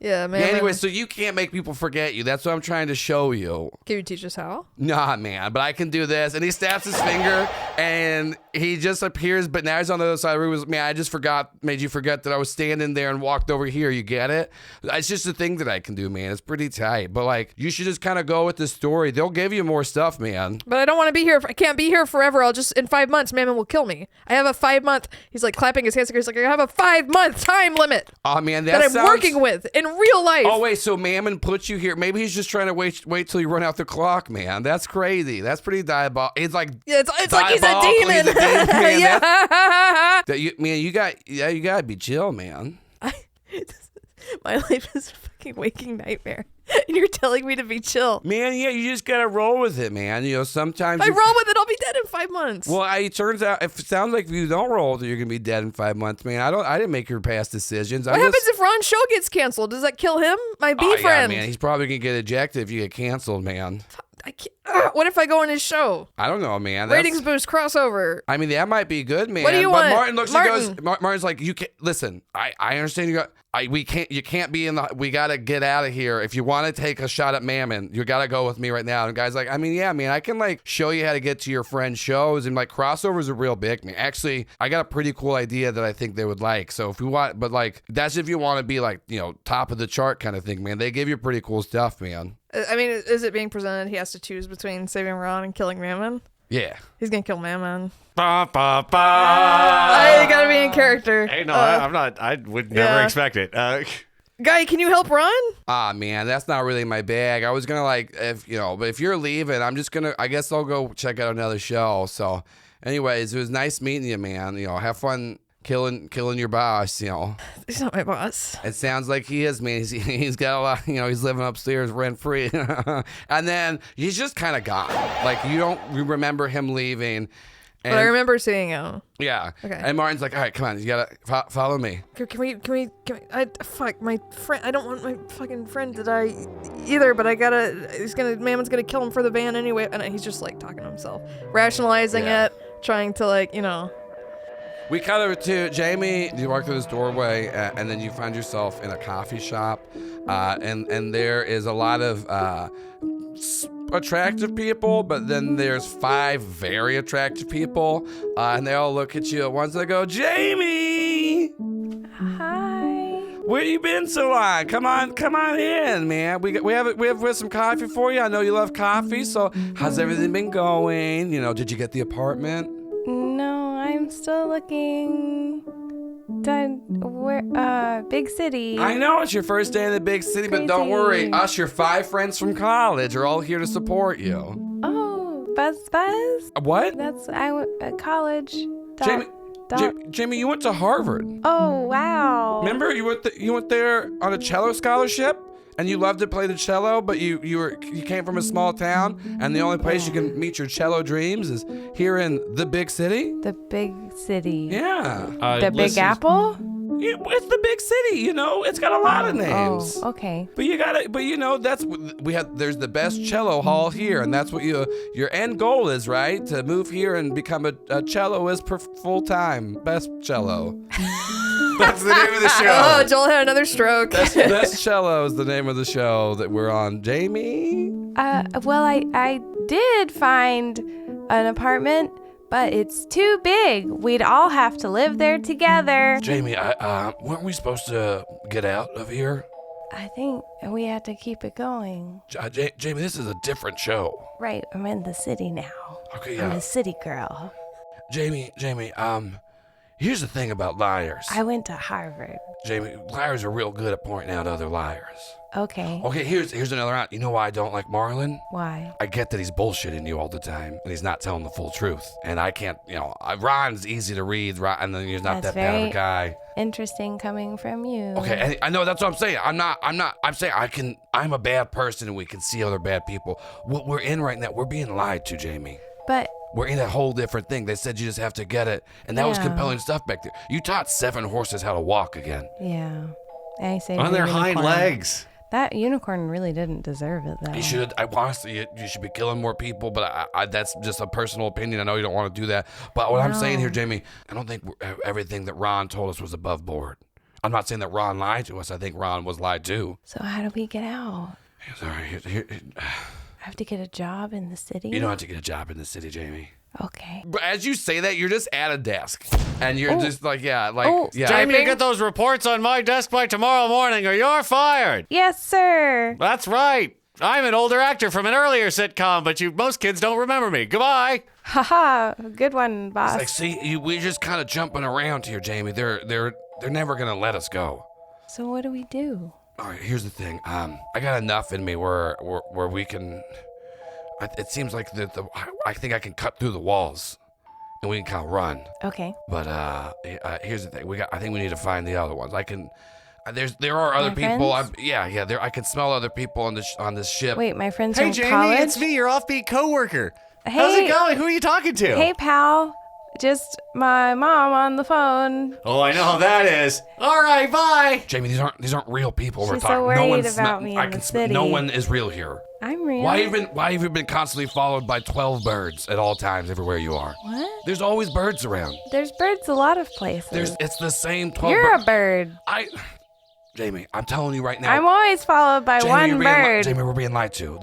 Yeah, man. Yeah, anyway, so you can't make people forget you. That's what I'm trying to show you. Can you teach us how? Nah, man, but I can do this. And he snaps his finger, and he just appears, but now he's on the other side of the room. Man, I just made you forget that I was standing there and walked over here. You get it? It's just a thing that I can do, man. It's pretty tight. But, like, you should just kind of go with the story. They'll give you more stuff, man. But I don't want to be here. I can't be here forever. I'll just, in 5 months, Mammon will kill me. I have a 5-month, he's like clapping his hands. He's like, I have a 5-month time limit Oh, man, that I'm working with in real life. Oh, wait, so Mammon put you here. Maybe he's just trying to wait till you run out the clock, man. That's crazy. That's pretty diabolical. It's like, yeah, it's like he's a demon. He's a demon, man. Yeah. You gotta be chill, man. My life is a fucking waking nightmare. And you're telling me to be chill. Man, yeah, you just gotta roll with it, man. You know, sometimes If I roll with it, I'll be dead in 5 months. Well, it turns out, if it sounds like if you don't roll with it, you're gonna be dead in 5 months, man. I didn't make your past decisions. What happens if Ron's show gets canceled? Does that kill him? My B friend. Yeah, man, he's probably gonna get ejected if you get canceled, man. I can't. What if I go on his show? I don't know, man. Ratings boost crossover. I mean, that might be good, man. What do you but want? Martin looks Martin. and goes. Martin's like, you can't listen. I understand you can't be in the. We gotta get out of here. If you want to take a shot at Mammon, you gotta go with me right now. And the guy's like, I mean, yeah, man, I can like show you how to get to your friend's shows, and like crossovers are real big, man. Actually, I got a pretty cool idea that I think they would like. So if you want, but like that's if you want to be like, you know, top of the chart kind of thing, man. They give you pretty cool stuff, man. I mean, is it being presented? He has to choose between saving Ron and killing Mammon. Yeah. He's gonna kill Mammon. Ba, ba, ba. I gotta be in character. Hey, no, I'm not. I would never expect it. Guy, can you help Ron? Ah, man, that's not really my bag. I was gonna like, but if you're leaving, I guess I'll go check out another show. So, anyways, it was nice meeting you, man. You know, have fun killing your boss. You know, He's not my boss. it sounds like he is, man. He's got a lot. You know, he's living upstairs rent free, and then he's just kind of gone. Like you don't remember him leaving. And, But I remember seeing him. yeah. Okay. And Martin's like, all right, come on, you gotta follow me. Can we, fuck, my friend, I don't want my fucking friend to die either, but Mammon's gonna kill him for the van anyway, and he's just like talking to himself, rationalizing it, trying to like, you know. We cut over to Jamie. You walk through this doorway, and then you find yourself in a coffee shop, and there is a lot of attractive people, but then there's 5 very attractive people, and they all look at you at once and they go, Jamie! Hi. Where you been so long? Come on in, man. We have some coffee for you. I know you love coffee, so how's everything been going? You know, did you get the apartment? No, I'm still looking. Big city. I know it's your first day in the big city, but don't worry. Us, your 5 friends from college, are all here to support you. Oh, Buzz. What? I went at college. Jamie, you went to Harvard. Oh, wow. Remember, you went there on a cello scholarship, and you loved to play the cello, but you came from a small town, and the only place you can meet your cello dreams is here in the big city. The big city. Yeah. The Big Apple? Yeah, it's the big city, you know. It's got a lot of names. Oh, okay. But there's the best cello hall here, and that's what your end goal is, right? To move here and become a celloist full time, best cello. That's the name of the show. Oh, Joel had another stroke. Best cello is the name of the show that we're on. Jamie? Well, I did find an apartment, but it's too big. We'd all have to live there together. Jamie, weren't we supposed to get out of here? I think we had to keep it going. Jamie, this is a different show. Right, I'm in the city now. Okay, I'm yeah. a city girl. Jamie, Here's the thing about liars. I went to Harvard. Jamie, liars are real good at pointing out other liars. Okay. Okay, here's another out. You know why I don't like Marlon? Why? I get that he's bullshitting you all the time, and he's not telling the full truth. And I can't, Ron's easy to read, and then he's not That's that bad of very a guy. Interesting coming from you. Okay, and I know that's what I'm saying. I'm saying I'm a bad person, and we can see other bad people. What we're in right now, we're being lied to, Jamie. But We're in a whole different thing. They said you just have to get it, and that was Yeah. compelling stuff back there. You taught 7 horses how to walk again. yeah, I say On their hind unicorn. legs. That unicorn really didn't deserve it, though. You should. I honestly, you should be killing more people. But that's just a personal opinion. I know you don't want to do that. But what I'm saying here, Jamie, I don't think everything that Ron told us was above board. I'm not saying that Ron lied to us. I think Ron was lied to. So how do we get out? Sorry, I have to get a job in the city? you don't have to get a job in the city, Jamie. Okay. But as you say that, you're just at a desk, and you're just like, yeah. Jamie, you get those reports on my desk by tomorrow morning or you're fired. Yes, sir. That's right. I'm an older actor from an earlier sitcom, but most kids don't remember me. Goodbye. Haha. Good one, boss. It's like, see, we're just kind of jumping around here, Jamie. They're never gonna let us go. So what do we do? All right, here's the thing. I got enough in me where we can. It seems like I think I can cut through the walls, and we can kind of run. Okay. But here's the thing. I think we need to find the other ones. I can. There are other My people. friends? I can smell other people on this ship. Wait, my friends Hey, from Jamie, college? it's me, your offbeat coworker. Hey. How's it going? Who are you talking to? Hey, pal. Just my mom on the phone. Oh, I know how that is. All right, bye. Jamie, these aren't real people we're She's talking. so No worried one's about me in the city. No one is real here. I'm real. Why have you been constantly followed by 12 birds at all times everywhere you are? What? There's always birds around. There's birds a lot of places. It's the same 12 You're birds. a bird. Jamie, I'm telling you right now. I'm always followed by Jamie, one you're being bird. Jamie, we're being lied to.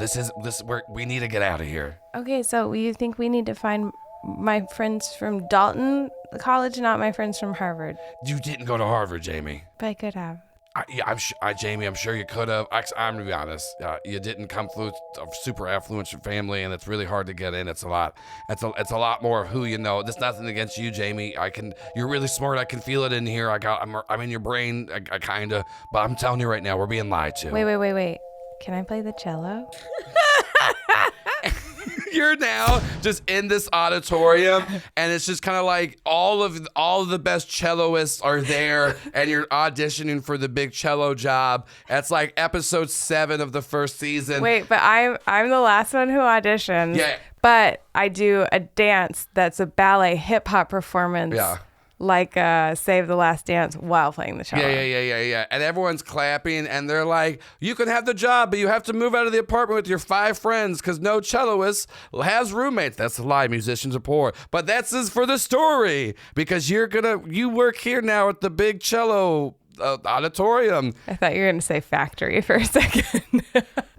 We need to get out of here. Okay, so you think we need to find my friends from Dalton College, not my friends from Harvard? You didn't go to Harvard, Jamie. But I could have. Jamie, I'm sure you could have. I'm gonna be honest. You didn't come through a super affluent family, and it's really hard to get in. It's a lot. It's a lot more of who you know. There's nothing against you, Jamie. You're really smart. I can feel it in here. I'm in your brain. I kinda. But I'm telling you right now, we're being lied to. Wait. Can I play the cello? You're now just in this auditorium, and it's just kind of like all of the best celloists are there, and you're auditioning for the big cello job. That's like episode 7 of the first season. Wait, but I'm the last one who auditions. Yeah. But I do a dance that's a ballet hip hop performance. Yeah. Like Save the Last Dance while playing the cello. Yeah. And everyone's clapping, and they're like, you can have the job, but you have to move out of the apartment with your 5 friends because no celloist has roommates. That's a lie. Musicians are poor. But that's just for the story because you work here now at the big cello auditorium. I thought you were going to say factory for a second.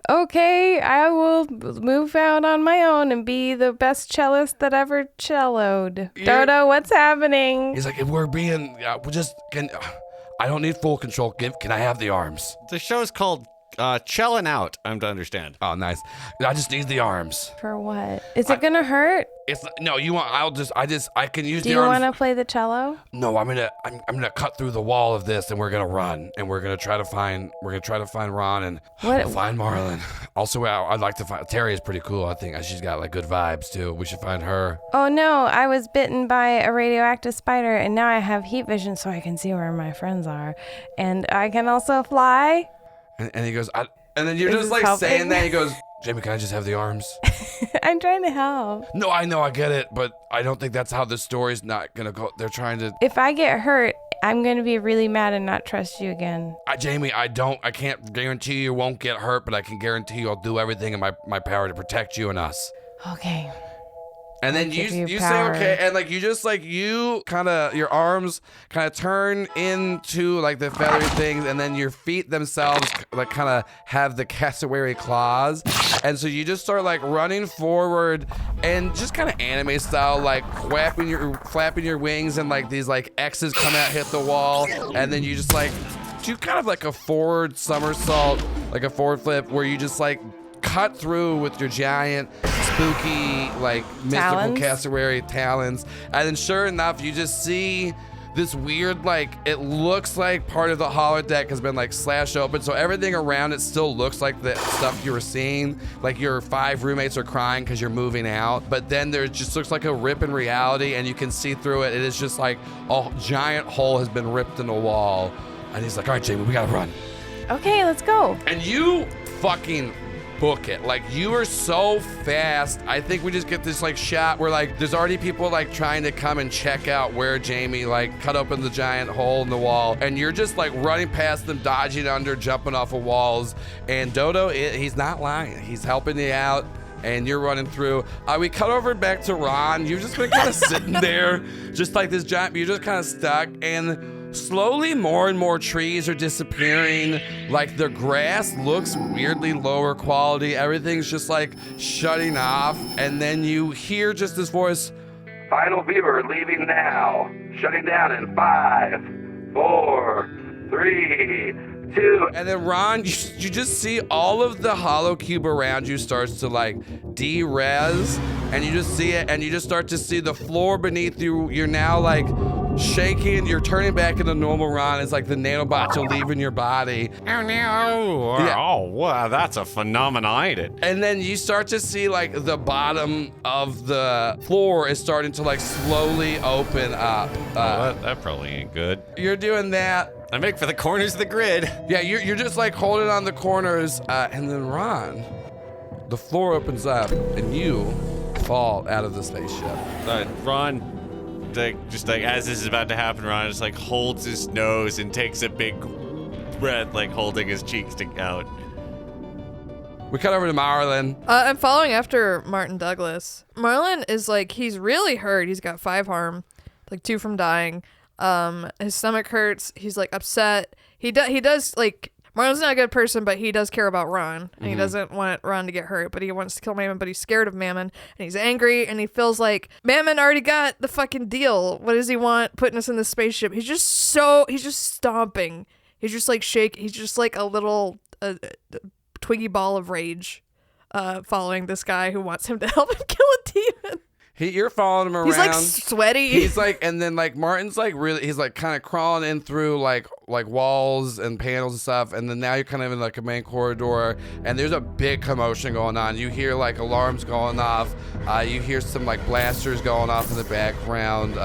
Okay, I will move out on my own and be the best cellist that ever celloed. Dodo, what's happening? He's like, if we're being, I don't need full control. Can I have the arms? The show's called Chillin' Out, I'm to understand. Oh, nice. I just need the arms. For what? Is it going to hurt? I can use Do the you arms. want to play the cello? No, I'm gonna cut through the wall of this, and we're gonna run, and we're gonna try to find Ron and What? find Marlon. Also, I'd like to find Terry is pretty cool. I think she's got like good vibes too. We should find her. Oh no, I was bitten by a radioactive spider and now I have heat vision so I can see where my friends are. And I can also fly. And he goes, and then you're Is just this like saying helping? that. He goes, Jamie, can I just have the arms? I'm trying to help. No, I know, I get it, but I don't think that's how the story's not gonna go. They're trying to. If I get hurt, I'm going to be really mad and not trust you again. Jamie, I can't guarantee you won't get hurt, but I can guarantee you I'll do everything in my power to protect you and us. Okay. And then give you you say power. okay, and like you kind of your arms kind of turn into like the feathery things, and then your feet themselves like kind of have the cassowary claws, and so you just start like running forward and just kind of anime style, like flapping your wings, and like these like X's come out, hit the wall, and then you just like do kind of like a forward somersault, like a forward flip, where you just like cut through with your giant spooky like mystical Talons? cassowary talons, and then sure enough you just see this weird, like, it looks like part of the holodeck has been like slashed open, so everything around it still looks like the stuff you were seeing. Like your 5 roommates are crying because you're moving out, but then there just looks like a rip in reality, and you can see through it. It is just like a giant hole has been ripped in the wall, and he's like, all right, Jamie, we gotta run. Okay, let's go. And you fucking book it. Like, you are so fast. I think we just get this like shot where like there's already people like trying to come and check out where Jamie like cut open the giant hole in the wall, and you're just like running past them, dodging under, jumping off of walls. And Dodo, he's not lying. He's helping you out, and you're running through. We cut over back to Ron. You've just been kind of sitting there, just like this giant, you're just kind of stuck, and slowly more and more trees are disappearing. Like the grass looks weirdly lower quality. Everything's just like shutting off. And then you hear just this voice, final viewer leaving now. Shutting down in 5, 4, 3, 2. And then Ron, you just see all of the hollow cube around you starts to like de-res, and you just see it, and you just start to see the floor beneath you. You're now like shaking, you're turning back into normal Ron. It's like the nanobots are leaving your body. Oh no! Yeah. Oh wow, that's a phenomenon. And then you start to see like the bottom of the floor is starting to like slowly open up. That probably ain't good. You're doing that. I make for the corners of the grid. Yeah, you're just like holding on the corners, and then Ron, the floor opens up, and you fall out of the spaceship. Ron, just like as this is about to happen, Ron just like holds his nose and takes a big breath, like holding his cheeks out. We cut over to Marlon. I'm following after Martin Douglas. Marlon is like, he's really hurt. He's got 5 harm, like 2 from dying. His stomach hurts. He's like upset. He does like, Marlon's not a good person, but he does care about Ron, and he doesn't want Ron to get hurt, but he wants to kill Mammon, but he's scared of Mammon, and he's angry, and he feels like Mammon already got the fucking deal. What does he want putting us in this spaceship? He's just stomping. He's just like he's just like a little twiggy ball of rage, following this guy who wants him to help him kill a demon. You're following him around. He's like sweaty. He's like, and then like Martin's like really, he's like kind of crawling in through like walls and panels and stuff. And then now you're kind of in like a main corridor, and there's a big commotion going on. You hear like alarms going off. You hear some like blasters going off in the background.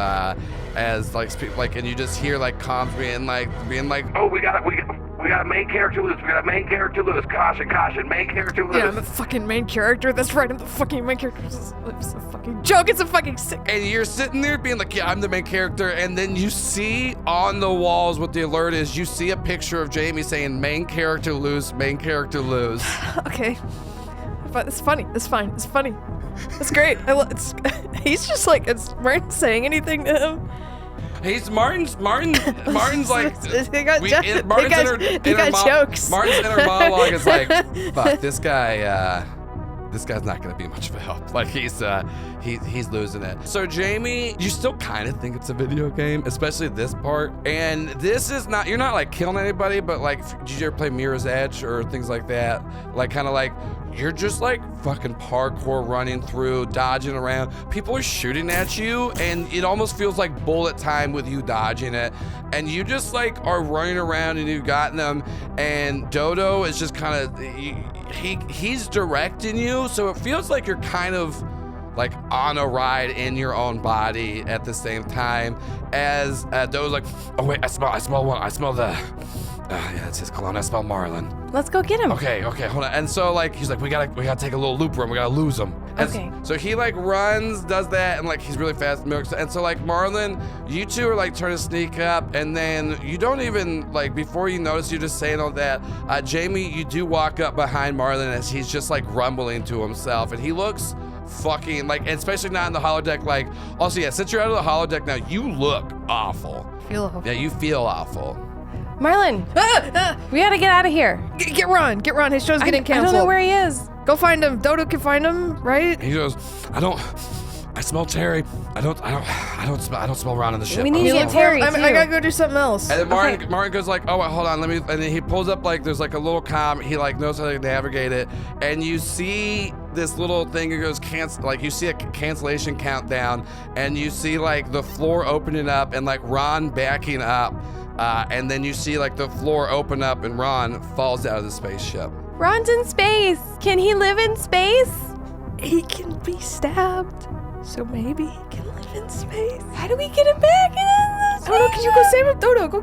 As like, and you just hear like comms being like, oh, we got a main character loose. We got a main character loose. Caution, main character loose. Yeah, I'm the fucking main character. That's right, I'm the fucking main character. It's a fucking joke. It's a fucking sick. And you're sitting there being like, yeah, I'm the main character. And then you see on the walls what the alert is. You see a picture of Jamie saying, main character loose, main character loose. Okay. But it's funny. It's fine. It's funny. It's great. He's just like, is Martin saying anything to him? Martin's like, he got jokes. Martin's inner monologue is like, fuck, this guy's not gonna be much of a help. Like he's losing it. So Jamie, you still kind of think it's a video game, especially this part. And this is not, you're not like killing anybody, but like, did you ever play Mirror's Edge or things like that? Like kind of like, you're just like fucking parkour running through, dodging around. People are shooting at you, and it almost feels like bullet time with you dodging it. And you just like are running around, and you've gotten them. And Dodo is just kind of, he's directing you, so it feels like you're kind of like on a ride in your own body at the same time. As Dodo's like, oh wait, I smell one. I smell the. Yeah, it's his cologne. I smell Marlon. Let's go get him. Okay, hold on. And so like he's like, we gotta take a little loop run. We gotta lose him. And okay. So he like runs, does that, and like he's really fast. And so like Marlon, you two are like trying to sneak up, and then you don't even like before you notice, you're just saying all that. Jamie, you do walk up behind Marlon as he's just like rumbling to himself, and he looks fucking like, and especially not in the holodeck. Like also, yeah, since you're out of the holodeck now, you look awful. Feel awful. Yeah, you feel awful. Marlon, we gotta get out of here. Get Ron. His show's getting canceled. I don't know where he is. Go find him. Dodo can find him, right? He goes, I smell Terry. I don't smell Ron on the ship. We need to get Terry. I gotta go do something else. And then Martin goes like, oh, wait, hold on, and then he pulls up like, there's like a little comm. He like knows how to navigate it, and you see this little thing that goes like you see a cancellation countdown, and you see like the floor opening up and like Ron backing up, and then you see like the floor open up and Ron falls out of the spaceship. Ron's in space. Can he live in space? He can be stabbed, so maybe he can live in space. How do we get him back in the I don't know. Can you go save him? No, go.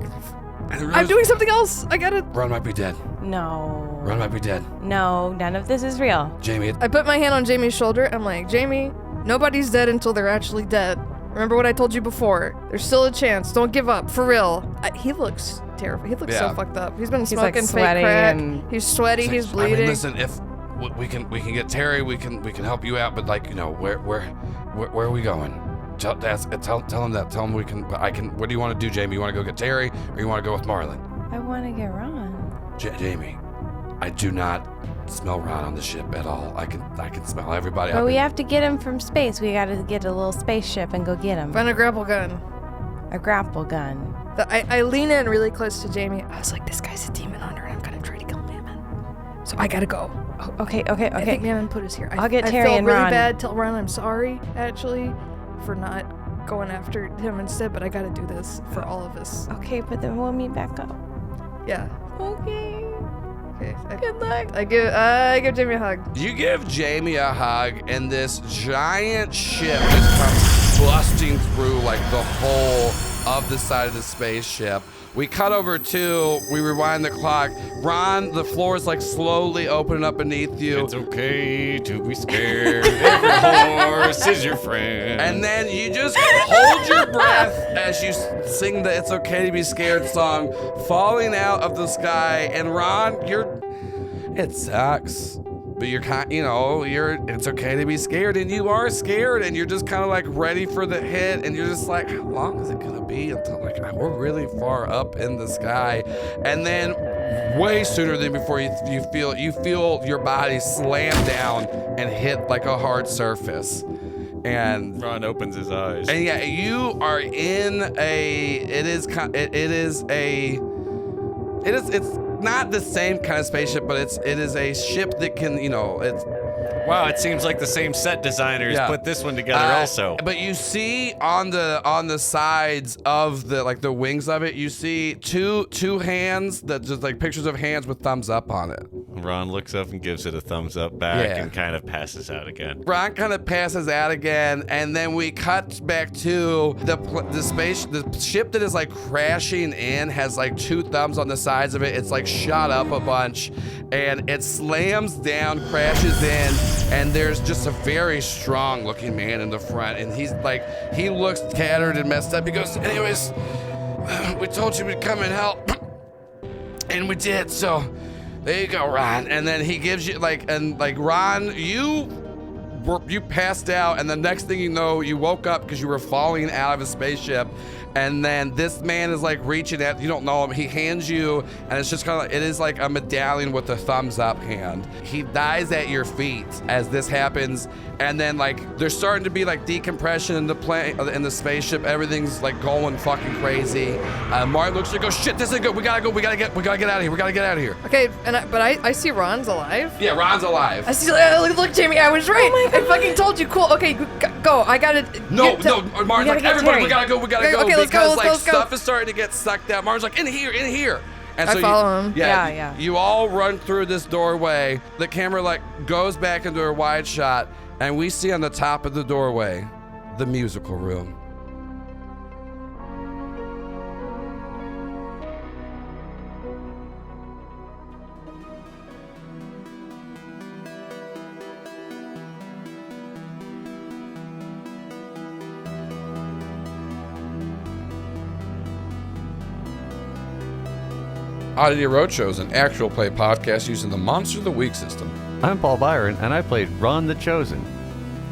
I'm doing something else. I gotta. Ron might be dead. No. Ron might be dead. No, none of this is real. Jamie. I put my hand on Jamie's shoulder. I'm like, Jamie, nobody's dead until they're actually dead. Remember what I told you before. There's still a chance. Don't give up. For real. He looks terrible. He looks so fucked up. He's been smoking fake crack. He's sweaty. He's bleeding. I mean, listen, if we can get Terry, we can help you out. But like, you know, where are we going? Tell him that. Tell him we can. What do you want to do, Jamie? You want to go get Terry, or you want to go with Marlon? I want to get Ron. Jamie, I do not smell Ron on the ship at all. I can smell everybody. But we have to get him from space. We got to get a little spaceship and go get him. Find a grapple gun. A grapple gun. I lean in really close to Jamie. I was like, this guy's a demon hunter, and I'm gonna try to kill Mammon. So I gotta go. Oh, okay. I think Mammon put us here. I'll get Terry and Ron. I feel really Ron. bad. Tell Ron I'm sorry, actually, for not going after him instead, but I gotta do this for all of us. Okay, but then we'll meet back up. Yeah. Okay. Good luck. I give Jamie a hug. You give Jamie a hug, and this giant ship just comes busting through like the whole of the side of the spaceship. We cut over to, we rewind the clock. Ron, the floor is like slowly opening up beneath you. It's okay to be scared. Every horse is your friend. And then you just hold your breath as you sing the It's Okay to Be Scared song, falling out of the sky. And Ron, it sucks. But you're it's okay to be scared, and you are scared, and you're just kind of like ready for the hit, and you're just like, how long is it gonna be until like we're really far up in the sky? And then way sooner than before you feel your body slam down and hit like a hard surface. And Ron opens his eyes. And yeah, you are in it's not the same kind of spaceship, but it is a ship that can, Wow, it seems like the same set designers put this one together also. But you see on the sides of the wings of it, you see two hands that just like pictures of hands with thumbs up on it. Ron looks up and gives it a thumbs up back and kind of passes out again. Ron kind of passes out again, and then we cut back to the ship that is like crashing in has like two thumbs on the sides of it. It's like shot up a bunch, and it slams down, crashes in, and there's just a very strong looking man in the front, and he looks tattered and messed up. He goes, anyways, we told you we'd come and help, and we did, so there you go, Ron. And then he gives you Ron, you passed out, and the next thing you know, you woke up because you were falling out of a spaceship. And then this man is like reaching at, you don't know him, he hands you, and it's just kind of like, it is like a medallion with a thumbs up hand. He dies at your feet as this happens, and then like there's starting to be like decompression in the spaceship. Everything's like going fucking crazy. Martin looks like, oh shit, this isn't good. We gotta get out of here. Okay, but I see Ron's alive. Yeah, Ron's alive. I see. Look, Jamie, I was right. I fucking told you. Cool. Okay, go. I gotta. No, Martin's like, everybody, we gotta go. Okay, let's because go. Stuff is starting to get sucked out. Martin's like, in here. And I so follow him. Yeah. You all run through this doorway. The camera like goes back into a wide shot, and we see on the top of the doorway the musical room. Oddity Roadshow is an actual play podcast using the Monster of the Week system. I'm Paul Byron, and I played Ron the Chosen.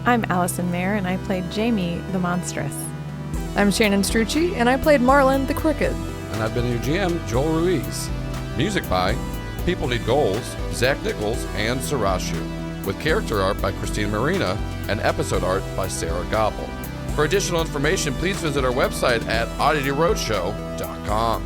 I'm Allison Maier, and I played Jamie the Monstrous. I'm Shannon Strucci, and I played Marlon the Crooked. And I've been your GM, Joel Ruiz. Music by People Need Goals, Zach Nichols, and Sarashu, with character art by Christine Marina and episode art by Sarah Gobble. For additional information, please visit our website at oddityroadshow.com.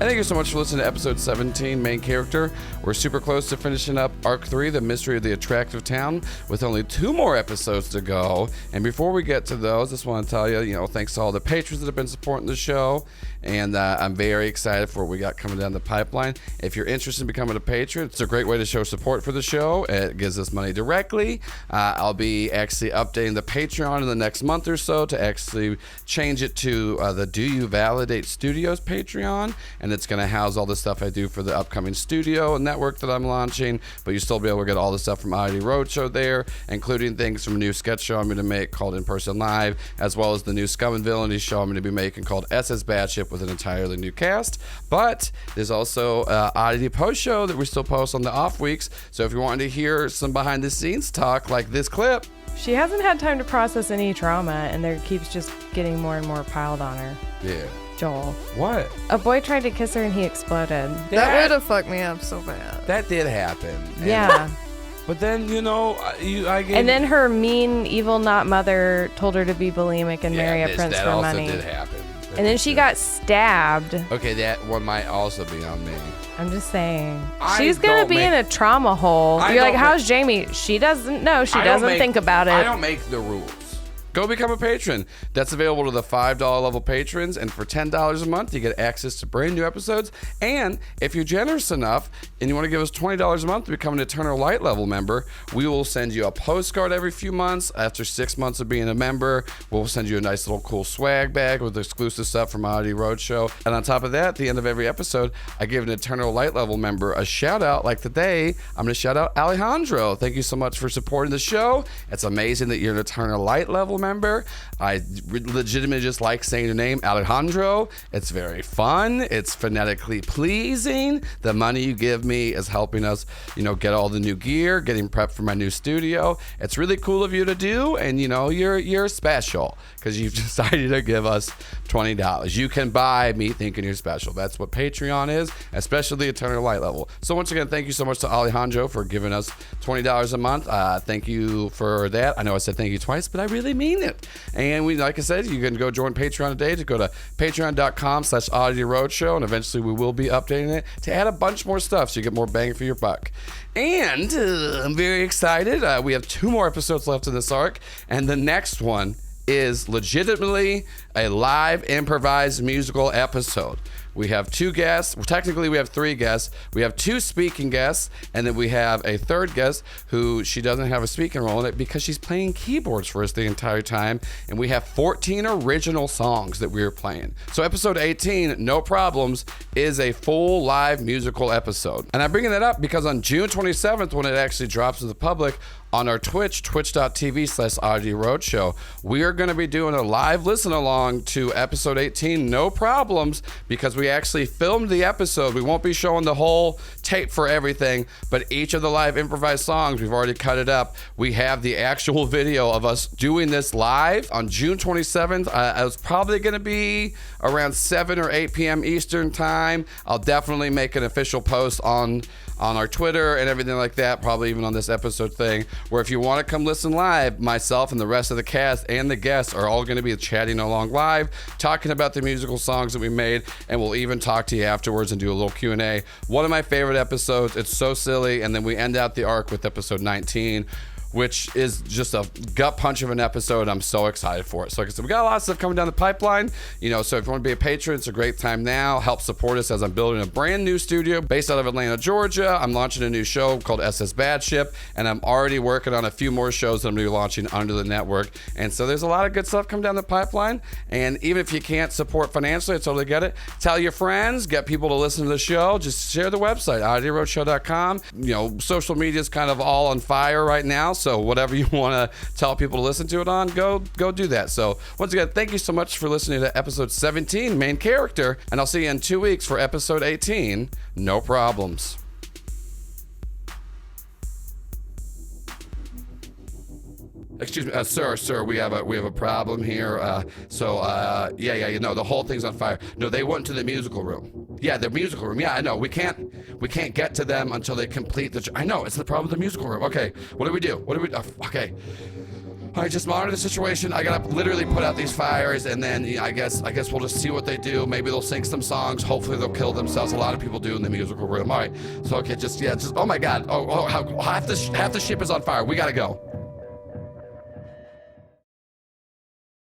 And thank you so much for listening to episode 17, Main Character, where We're super close to finishing up Arc 3, The Mystery of the Attractive Town, with only 2 more episodes to go. And before we get to those, I just want to tell you, thanks to all the patrons that have been supporting the show. And I'm very excited for what we got coming down the pipeline. If you're interested in becoming a patron, it's a great way to show support for the show. It gives us money directly. I'll be actually updating the Patreon in the next month or so to actually change it to the Do You Validate Studios Patreon. And it's going to house all the stuff I do for the upcoming studio and network that I'm launching. But you'll still be able to get all the stuff from Oddity Roadshow there, including things from a new sketch show I'm going to make called In Person Live, as well as the new Scum and Villainy show I'm going to be making called SS Bad Ship with an entirely new cast. But there's also Oddity Post Show that we still post on the off weeks. So if you're wanting to hear some behind the scenes talk like this clip. She hasn't had time to process any trauma, and there keeps just getting more and more piled on her. Yeah. Joel. What? A boy tried to kiss her and he exploded. That would have fucked me up so bad. That did happen. Yeah. But then, I gave... And then her mean, evil not mother told her to be bulimic and marry a prince for money. That also did happen. And then she got stabbed. Okay, that one might also be on me. I'm just saying. I She's going to don't be in a trauma hole. I You're like, don't how's Jamie? She doesn't know. She I don't doesn't think about it. I don't make the rules. Go become a patron. That's available to the $5 level patrons, and for $10 a month, you get access to brand new episodes. And if you're generous enough and you want to give us $20 a month to become an Eternal Light level member, we will send you a postcard every few months. After 6 months of being a member, we'll send you a nice little cool swag bag with exclusive stuff from Oddity Roadshow. And on top of that, at the end of every episode, I give an Eternal Light level member a shout out. Like today, I'm going to shout out Alejandro. Thank you so much for supporting the show. It's amazing that you're an Eternal Light level member. I legitimately just like saying your name, Alejandro. It's very fun. It's phonetically pleasing. The money you give me is helping us, get all the new gear, getting prepped for my new studio. It's really cool of you to do, and you're special because you've decided to give us $20. You can buy me thinking you're special. That's what Patreon is, especially the Eternal Light level. So once again, thank you so much to Alejandro for giving us $20 a month. Thank you for that. I know I said thank you twice, but I really mean it. And like I said, you can go join Patreon today. To go to patreon.com/Oddity Roadshow, and eventually we will be updating it to add a bunch more stuff so you get more bang for your buck. And I'm very excited. We have 2 more episodes left in this arc, and the next one is legitimately a live improvised musical episode. We have 2 guests. Well, technically, we have 3 guests. We have 2 speaking guests, and then we have a 3rd guest who she doesn't have a speaking role in it because she's playing keyboards for us the entire time. And we have 14 original songs that we are playing. So episode 18, No Problems, is a full live musical episode. And I'm bringing that up because on June 27th, when it actually drops to the public, on our twitch.tv/Oddity Roadshow, we are going to be doing a live listen along to episode 18, No Problems, because we actually filmed the episode. We won't be showing the whole tape for everything, but each of the live improvised songs, we've already cut it up. We have the actual video of us doing this live on June 27th. It's probably going to be around 7 or 8 p.m. Eastern time. I'll definitely make an official post on our Twitter and everything like that, probably even on this episode thing, where if you want to come listen live, myself and the rest of the cast and the guests are all going to be chatting along live, talking about the musical songs that we made, and we'll even talk to you afterwards and do a little Q&A. One of my favorite episodes. It's so silly. And then we end out the arc with episode 19, which is just a gut punch of an episode. I'm so excited for it. So like I said, we got a lot of stuff coming down the pipeline. So if you want to be a patron, it's a great time now. Help support us as I'm building a brand new studio based out of Atlanta, Georgia. I'm launching a new show called SS Bad Ship, and I'm already working on a few more shows that I'm going to be launching under the network. And so there's a lot of good stuff coming down the pipeline. And even if you can't support financially, I totally get it. Tell your friends, get people to listen to the show. Just share the website, oddityroadshow.com. Social media is kind of all on fire right now. So whatever you want to tell people to listen to it on, go do that. So once again, thank you so much for listening to episode 17, Main Character, and I'll see you in 2 weeks for episode 18, No Problems. Excuse me, sir, we have a problem here. The whole thing's on fire. No, they went to the musical room. Yeah, the musical room. Yeah, I know. We can't get to them until they complete the. I know it's the problem with the musical room. Okay, what do we do? Okay. All right, just monitor the situation. I gotta literally put out these fires, and then I guess we'll just see what they do. Maybe they'll sing some songs. Hopefully they'll kill themselves. A lot of people do in the musical room. All right, so okay, just oh my God, half the ship is on fire. We gotta go.